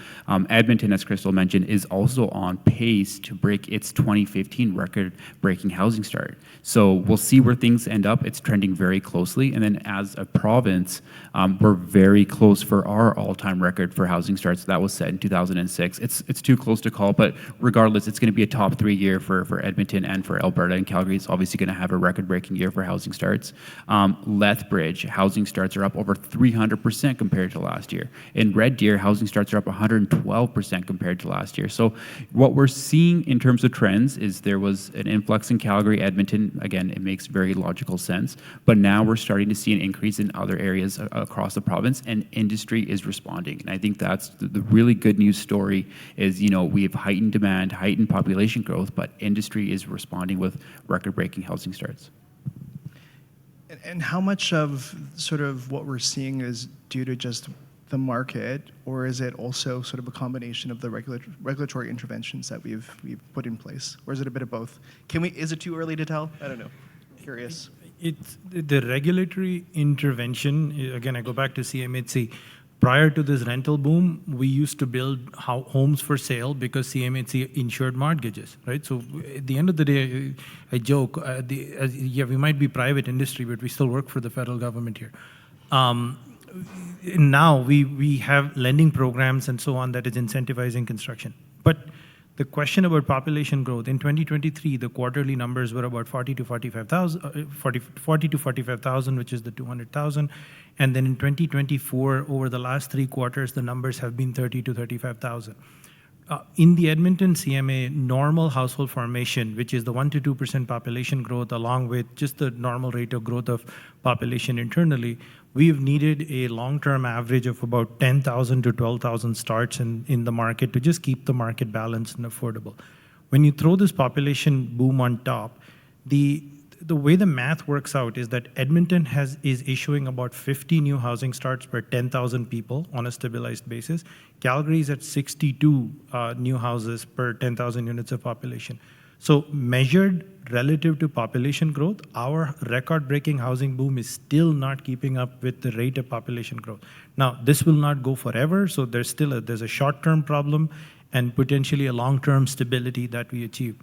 Edmonton, as Christel mentioned, is also on pace to break its 2015 record-breaking housing start. So we'll see where things end up. It's trending very closely. And then as a province, we're very close for our all-time record for housing starts. That was set in 2006. It's too close to call, but regardless, it's going to be a top 3 year for Edmonton and for Alberta. And Calgary is obviously going to have a record-breaking year for housing starts. Lethbridge, housing starts are up over 300% compared to last year. In Red Deer, housing starts are up 112% compared to last year. So what we're seeing in terms of trends is there was an influx in Calgary, Edmonton. Again, it makes very logical sense. But now we're starting to see an increase in other areas across the province, and industry is responding. And I think that's the really good news story is, you know, we have heightened demand, heightened population growth, but industry is responding with record-breaking housing starts. And how much of sort of what we're seeing is due to just the market, or is it also sort of a combination of the regulatory interventions that we've put in place, or is it a bit of both? Is it too early to tell? I don't know. Curious. It's the regulatory intervention. Again, I go back to CMHC. Prior to this rental boom, we used to build homes for sale because CMHC insured mortgages, right? So at the end of the day, I joke, yeah, we might be private industry, but we still work for the federal government here. Now we have lending programs and so on that is incentivizing construction. But the question about population growth, in 2023, the quarterly numbers were about 40 to 45,000, which is the 200,000. And then in 2024, over the last 3 quarters, the numbers have been 30 to 35,000. In the Edmonton CMA, normal household formation, which is the 1 to 2% population growth, along with just the normal rate of growth of population internally, we've needed a long-term average of about 10,000 to 12,000 starts in the market to just keep the market balanced and affordable. When you throw this population boom on top, the way the math works out is that Edmonton is issuing about 50 new housing starts per 10,000 people on a stabilized basis. Calgary is at 62 new houses per 10,000 units of population. So measured relative to population growth, our record-breaking housing boom is still not keeping up with the rate of population growth. Now, this will not go forever, so there's a short-term problem and potentially a long-term stability that we achieve.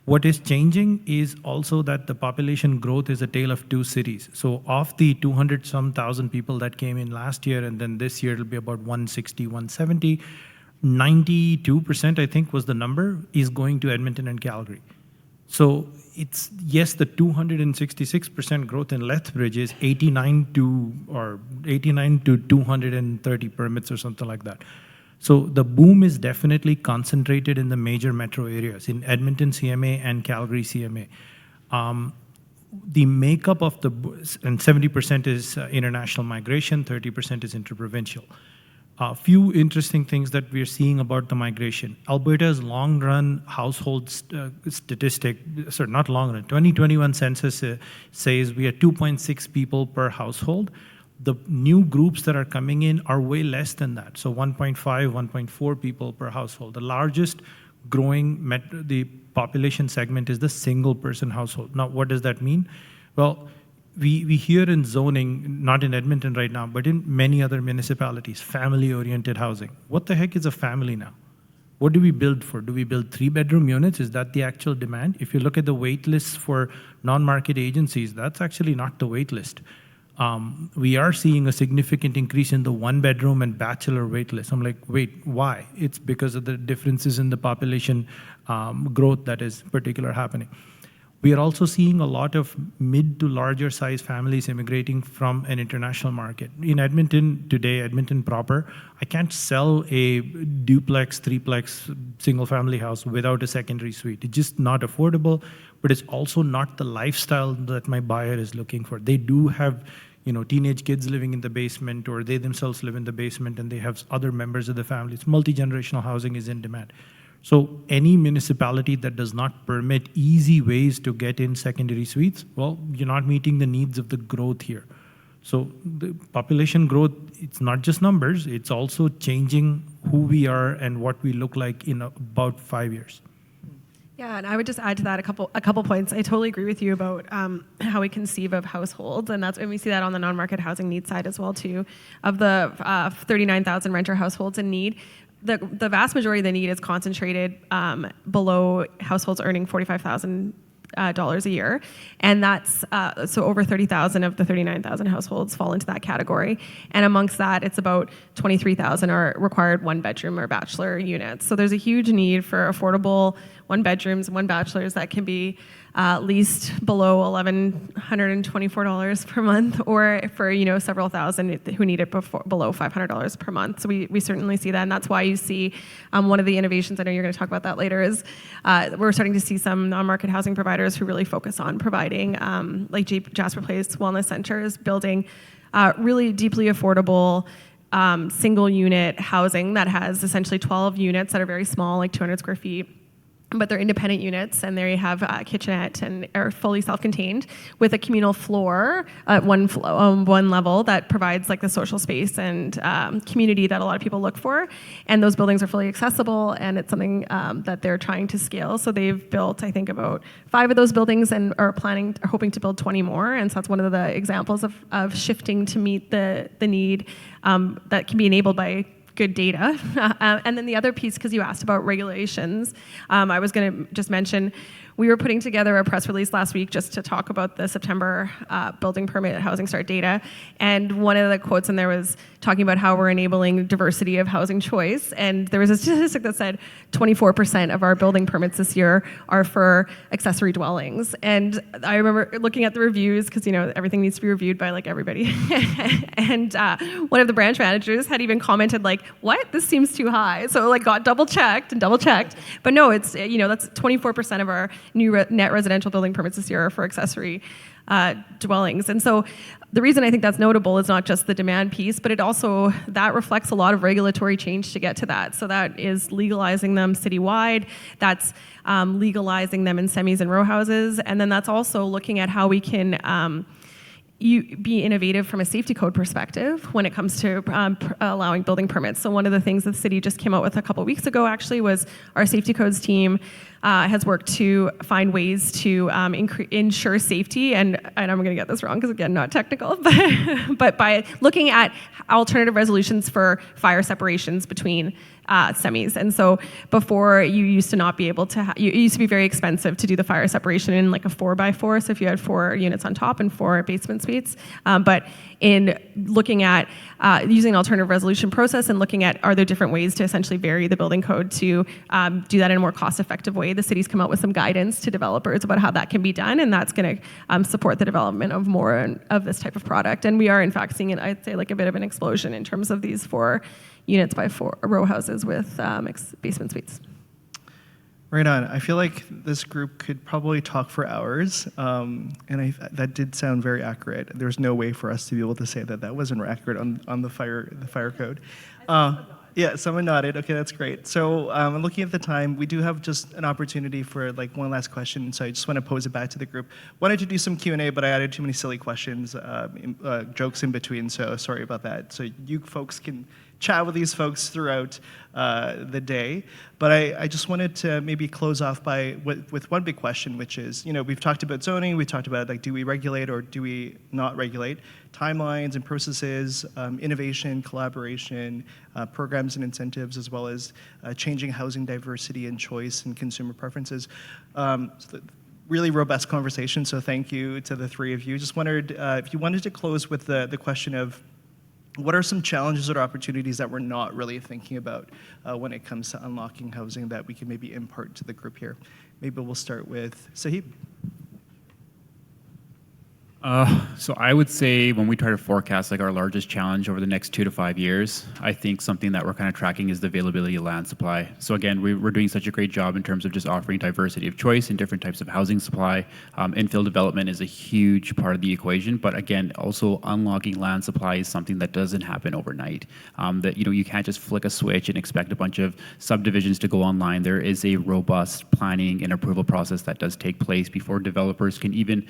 What is changing is also that the population growth is a tale of two cities. So of the 200-some thousand people that came in last year, and then this year it'll be about 160, 170, 92%, I think was the number, is going to Edmonton and Calgary. So it's, yes, the 266% growth in Lethbridge is 89 to 230 permits or something like that. So the boom is definitely concentrated in the major metro areas, in Edmonton CMA and Calgary CMA. The makeup of and 70% is international migration, 30% is interprovincial. A few interesting things that we're seeing about the migration. Alberta's long-run household statistic, sorry, not long-run, 2021 census says we are 2.6 people per household. The new groups that are coming in are way less than that. So 1.5, 1.4 people per household. The largest growing the population segment is the single person household. Now, what does that mean? Well, we hear in zoning, not in Edmonton right now, but in many other municipalities, family-oriented housing. What the heck is a family now? What do we build for? Do we build 3-bedroom units? Is that the actual demand? If you look at the wait lists for non-market agencies, that's actually not the wait list. We are seeing a significant increase in the 1-bedroom and bachelor wait list. I'm like, wait, why? It's because of the differences in the population growth that is particular happening. We are also seeing a lot of mid to larger size families immigrating from an international market. In Edmonton today, Edmonton proper, I can't sell a duplex, 3-plex, single family house without a secondary suite. It's just not affordable, but it's also not the lifestyle that my buyer is looking for. They do have, teenage kids living in the basement, or they themselves live in the basement and they have other members of the family. It's multi-generational housing is in demand. So any municipality that does not permit easy ways to get in secondary suites, well, you're not meeting the needs of the growth here. So the population growth, it's not just numbers, it's also changing who we are and what we look like in about 5 years. Yeah, and I would just add to that a couple points. I totally agree with you about how we conceive of households, and we see that on the non-market housing need side as well too. Of the 39,000 renter households in need, the vast majority of the need is concentrated below households earning $45,000 a year, and that's so over 30,000 of the 39,000 households fall into that category. And amongst that, it's about 23,000 are required 1-bedroom or bachelor units. So there's a huge need for affordable 1-bedrooms and 1-bachelors that can be leased below $1,124 per month, or for several thousand who need it below $500 per month. So we certainly see that, and that's why you see one of the innovations, I know you're going to talk about that later, is we're starting to see some non-market housing providers who really focus on providing, like Jasper Place Wellness Centers, building really deeply affordable single unit housing that has essentially 12 units that are very small, like 200 square feet. But they're independent units, and they have a kitchenette and are fully self-contained with a communal floor at one level that provides like the social space and community that a lot of people look for. And those buildings are fully accessible, and it's something that they're trying to scale. So they've built, I think, about 5 of those buildings and are hoping to build 20 more. And so that's one of the examples of shifting to meet the need that can be enabled by good data. And then the other piece, because you asked about regulations, I was going to just mention, we were putting together a press release last week just to talk about the September building permit housing start data. And one of the quotes in there was talking about how we're enabling diversity of housing choice. And there was a statistic that said 24% of our building permits this year are for accessory dwellings. And I remember looking at the reviews, because everything needs to be reviewed by like everybody. And one of the branch managers had even commented like, what? This seems too high. So like got double checked. But no, it's, that's 24% of our new net residential building permits this year are for accessory dwellings. And so the reason I think that's notable is not just the demand piece, but it also, that reflects a lot of regulatory change to get to that. So that is legalizing them citywide, that's legalizing them in semis and row houses, and then that's also looking at how we can be innovative from a safety code perspective when it comes to allowing building permits. So one of the things the city just came out with a couple weeks ago actually was our safety codes team has worked to find ways to ensure safety, and I'm going to get this wrong because again, not technical, but by looking at alternative resolutions for fire separations between semis. And so before, you used to not be able to, it used to be very expensive to do the fire separation in like a 4x4, so if you had 4 units on top and 4 basement suites. But in looking at using an alternative resolution process and looking at are there different ways to essentially vary the building code to do that in a more cost-effective way, the city's come out with some guidance to developers about how that can be done, and that's going to support the development of more of this type of product. And we are in fact seeing it, I'd say, like a bit of an explosion in terms of these 4 units by 4 row houses with basement suites. Right on. I feel like this group could probably talk for hours, and that did sound very accurate. There's no way for us to be able to say that that wasn't accurate on the fire code. Yeah, someone nodded. Okay, that's great. So I'm looking at the time. We do have just an opportunity for like one last question, so I just want to pose it back to the group. Wanted to do some Q&A, but I added too many silly questions, jokes in between, so sorry about that. So you folks can chat with these folks throughout the day. But I just wanted to maybe close off with one big question, which is, we've talked about zoning, we talked about like, do we regulate or do we not regulate? Timelines and processes, innovation, collaboration, programs and incentives, as well as changing housing diversity and choice and consumer preferences. Really robust conversation, so thank you to the 3 of you. Just wondered if you wanted to close with the question of, what are some challenges or opportunities that we're not really thinking about when it comes to unlocking housing that we can maybe impart to the group here? Maybe we'll start with Saheb. So I would say when we try to forecast like our largest challenge over the next 2 to 5 years, I think something that we're kind of tracking is the availability of land supply. So again, we're doing such a great job in terms of just offering diversity of choice and different types of housing supply. Infill development is a huge part of the equation, but again, also unlocking land supply is something that doesn't happen overnight. That you can't just flick a switch and expect a bunch of subdivisions to go online. There is a robust planning and approval process that does take place before developers can even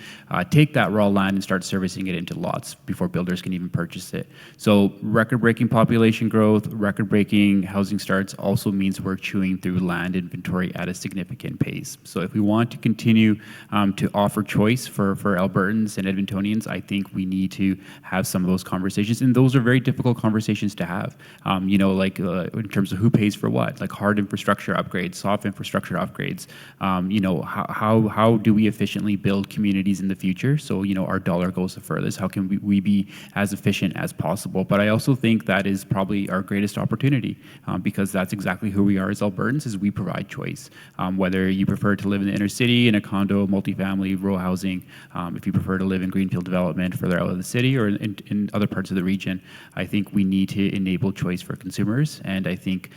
take that raw land and start servicing it into lots before builders can even purchase it. So record-breaking population growth, record-breaking housing starts also means we're chewing through land inventory at a significant pace. So if we want to continue to offer choice for Albertans and Edmontonians, I think we need to have some of those conversations, and those are very difficult conversations to have. In terms of who pays for what, like hard infrastructure upgrades, soft infrastructure upgrades. How do we efficiently build communities in the future? So our dollar goes the furthest. How can we be as efficient as possible? But I also think that is probably our greatest opportunity because that's exactly who we are as Albertans, is we provide choice. Whether you prefer to live in the inner city in a condo, multifamily, row housing, if you prefer to live in greenfield development further out of the city or in other parts of the region, I think we need to enable choice for consumers. And I think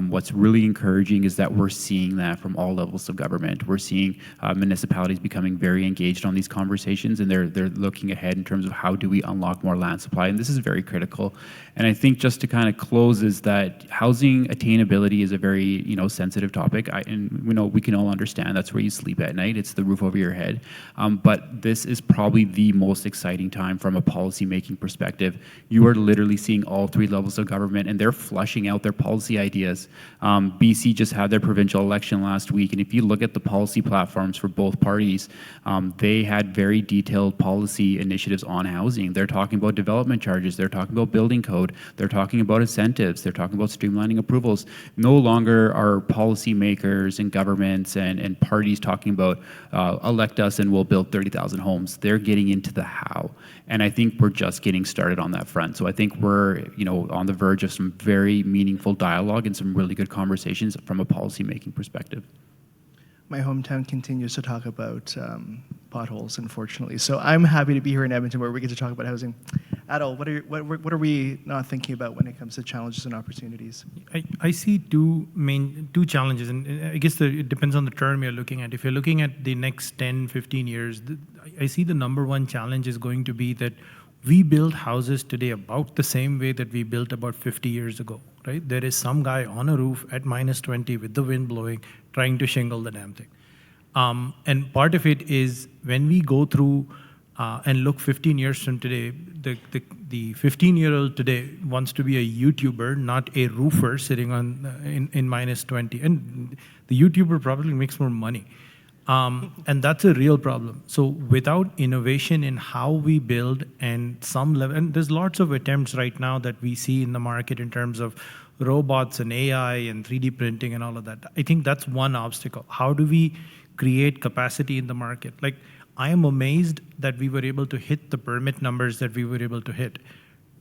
what's really encouraging is that we're seeing that from all levels of government. We're seeing municipalities becoming very engaged on these conversations, and they're looking ahead in terms of how do we unlock more land supply, and this is very critical. And I think just to kind of close is that housing attainability is a very sensitive topic. We can all understand that's where you sleep at night. It's the roof over your head. But this is probably the most exciting time from a policy-making perspective. You are literally seeing all 3 levels of government, and they're flushing out their policy ideas. BC just had their provincial election last week, and if you look at the policy platforms for both parties, they had very detailed policy initiatives on housing. They're talking about development charges. They're talking about building code. They're talking about incentives. They're talking about streamlining approvals. No longer are policymakers and governments and parties talking about elect us and we'll build 30,000 homes. They're getting into the how. And I think we're just getting started on that front. So I think we're on the verge of some very meaningful dialogue and some really good conversations from a policymaking perspective. My hometown continues to talk about potholes, unfortunately. So I'm happy to be here in Edmonton where we get to talk about housing. Adil, what are we not thinking about when it comes to challenges and opportunities? I see two challenges, and I guess it depends on the term you're looking at. If you're looking at the next 10, 15 years, I see the number one challenge is going to be that we build houses today about the same way that we built about 50 years ago, right? There is some guy on a roof at -20 with the wind blowing, trying to shingle the damn thing. And part of it is when we go through and look 15 years from today, the 15-year-old today wants to be a YouTuber, not a roofer sitting on in -20. And the YouTuber probably makes more money. And that's a real problem. So without innovation in how we build and some level, and there's lots of attempts right now that we see in the market in terms of robots and AI and 3D printing and all of that. I think that's one obstacle. How do we create capacity in the market? Like, I am amazed that we were able to hit the permit numbers that we were able to hit.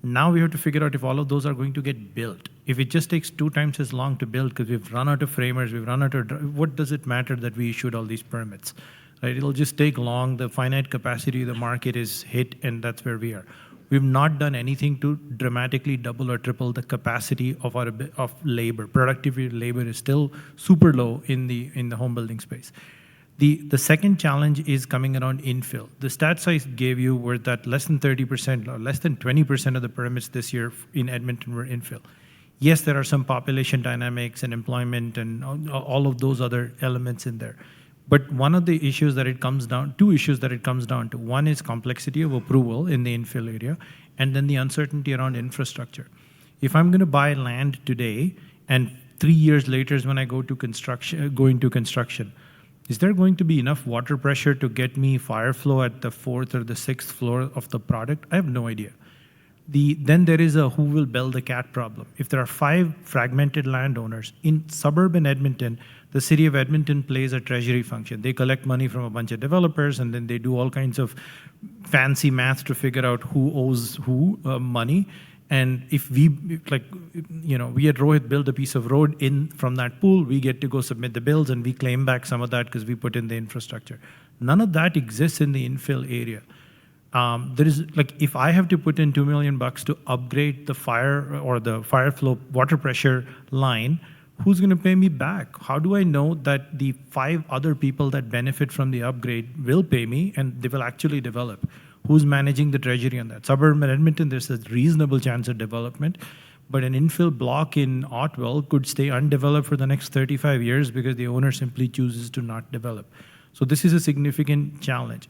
Now we have to figure out if all of those are going to get built. If it just takes 2 times as long to build because we've run out of framers, we've run out of, what does it matter that we issued all these permits, right? It'll just take long. The finite capacity of the market is hit, and that's where we are. We've not done anything to dramatically double or triple the capacity of our labor. Productivity of labor is still super low in the home building space. The second challenge is coming around infill. The stats I gave you were that less than 30% or less than 20% of the permits this year in Edmonton were infill. Yes, there are some population dynamics and employment and all of those other elements in there. But one of the issues that it comes down, 2 issues that it comes down to, one is complexity of approval in the infill area, and then the uncertainty around infrastructure. If I'm going to buy land today, and 3 years later is when I go into construction, is there going to be enough water pressure to get me fire flow at the 4th or the 6th floor of the product? I have no idea. Then there is a who will build the cat problem. If there are 5 fragmented landowners in suburban Edmonton, the city of Edmonton plays a treasury function. They collect money from a bunch of developers, and then they do all kinds of fancy math to figure out who owes who money. And if we, we at Rohit build a piece of road in from that pool, we get to go submit the bills and we claim back some of that because we put in the infrastructure. None of that exists in the infill area. There is, if I have to put in $2 million to upgrade the fire or the fire flow water pressure line, who's going to pay me back? How do I know that the 5 other people that benefit from the upgrade will pay me and they will actually develop? Who's managing the treasury on that? Suburban Edmonton, there's a reasonable chance of development, but an infill block in Otwell could stay undeveloped for the next 35 years because the owner simply chooses to not develop. So this is a significant challenge.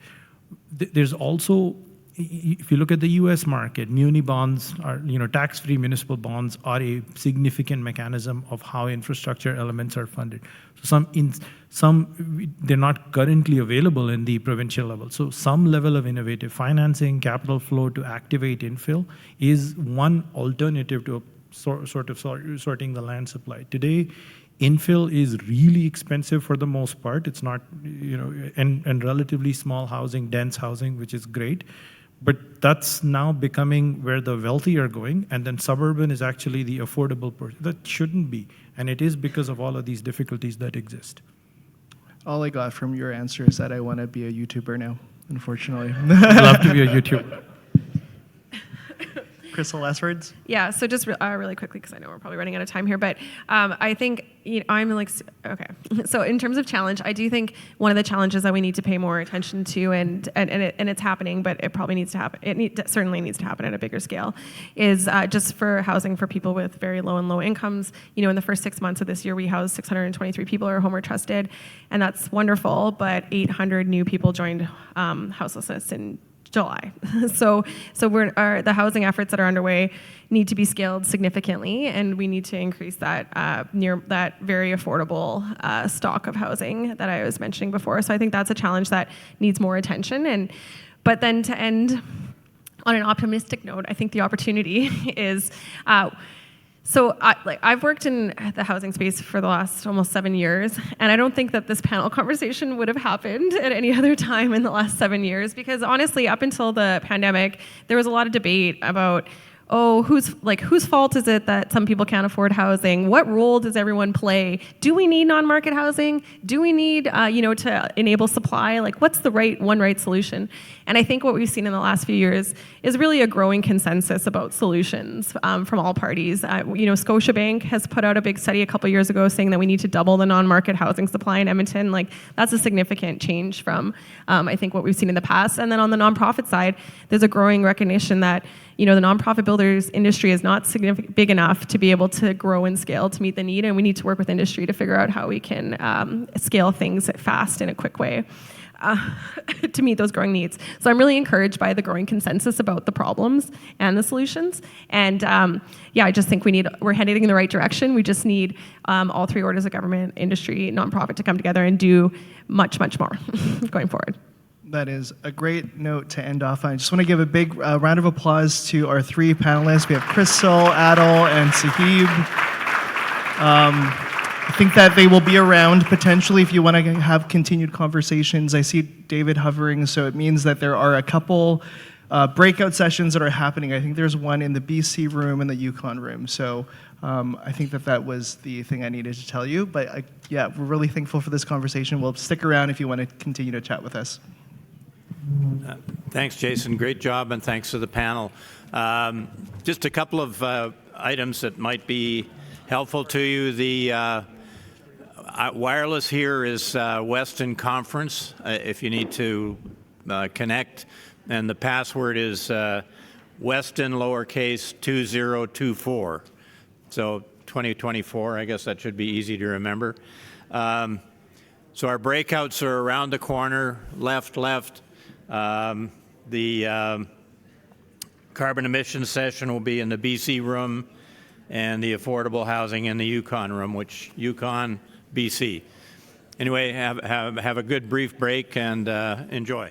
There's also, if you look at the U.S. market, muni bonds are, tax-free municipal bonds are a significant mechanism of how infrastructure elements are funded. So they're not currently available in the provincial level. So some level of innovative financing, capital flow to activate infill is one alternative to sorting the land supply. Today, infill is really expensive for the most part. It's not, and relatively small housing, dense housing, which is great. But that's now becoming where the wealthy are going, and then suburban is actually the affordable portion. That shouldn't be, and it is because of all of these difficulties that exist. All I got from your answer is that I want to be a YouTuber now, unfortunately. I'd love to be a YouTuber. Christel, last words? Yeah, so just really quickly, because I know we're probably running out of time here, but I think okay. So in terms of challenge, I do think one of the challenges that we need to pay more attention to, and it's happening, but it probably needs to happen. Certainly needs to happen at a bigger scale, is just for housing for people with very low and low incomes. In the first 6 months of this year, we housed 623 people who are home or trusted, and that's wonderful. But 800 new people joined houselessness in July. So the housing efforts that are underway need to be scaled significantly, and we need to increase that near that very affordable stock of housing that I was mentioning before. So I think that's a challenge that needs more attention. But then to end on an optimistic note, I think the opportunity is. So I've worked in the housing space for the last almost 7 years, and I don't think that this panel conversation would have happened at any other time in the last 7 years, because honestly, up until the pandemic, there was a lot of debate about, oh, whose fault is it that some people can't afford housing? What role does everyone play? Do we need non-market housing? Do we need, to enable supply? Like, what's the right solution? And I think what we've seen in the last few years is really a growing consensus about solutions from all parties. Scotiabank has put out a big study a couple years ago saying that we need to double the non-market housing supply in Edmonton. Like, that's a significant change from, I think, what we've seen in the past. And then on the nonprofit side, there's a growing recognition that the nonprofit builders industry is not big enough to be able to grow and scale to meet the need, and we need to work with industry to figure out how we can scale things fast in a quick way to meet those growing needs. So I'm really encouraged by the growing consensus about the problems and the solutions. And I just think we're heading in the right direction. We just need all three orders of government, industry, nonprofit to come together and do much, much more going forward. That is a great note to end off on. I just want to give a big round of applause to our three panelists. We have Christel, Adil, and Saheb. I think that they will be around potentially if you want to have continued conversations. I see David hovering, so it means that there are a couple breakout sessions that are happening. I think there's one in the BC room and the Yukon room. So I think that was the thing I needed to tell you. But we're really thankful for this conversation. We'll stick around if you want to continue to chat with us. Thanks, Jason. Great job, and thanks to the panel. Just a couple of items that might be helpful to you. The wireless here is Weston Conference, if you need to connect, and the password is Weston lowercase 2024. So 2024, I guess that should be easy to remember. So our breakouts are around the corner, left. The carbon emissions session will be in the BC room, and the affordable housing in the Yukon room, which Yukon, BC. Anyway, have a good brief break and enjoy.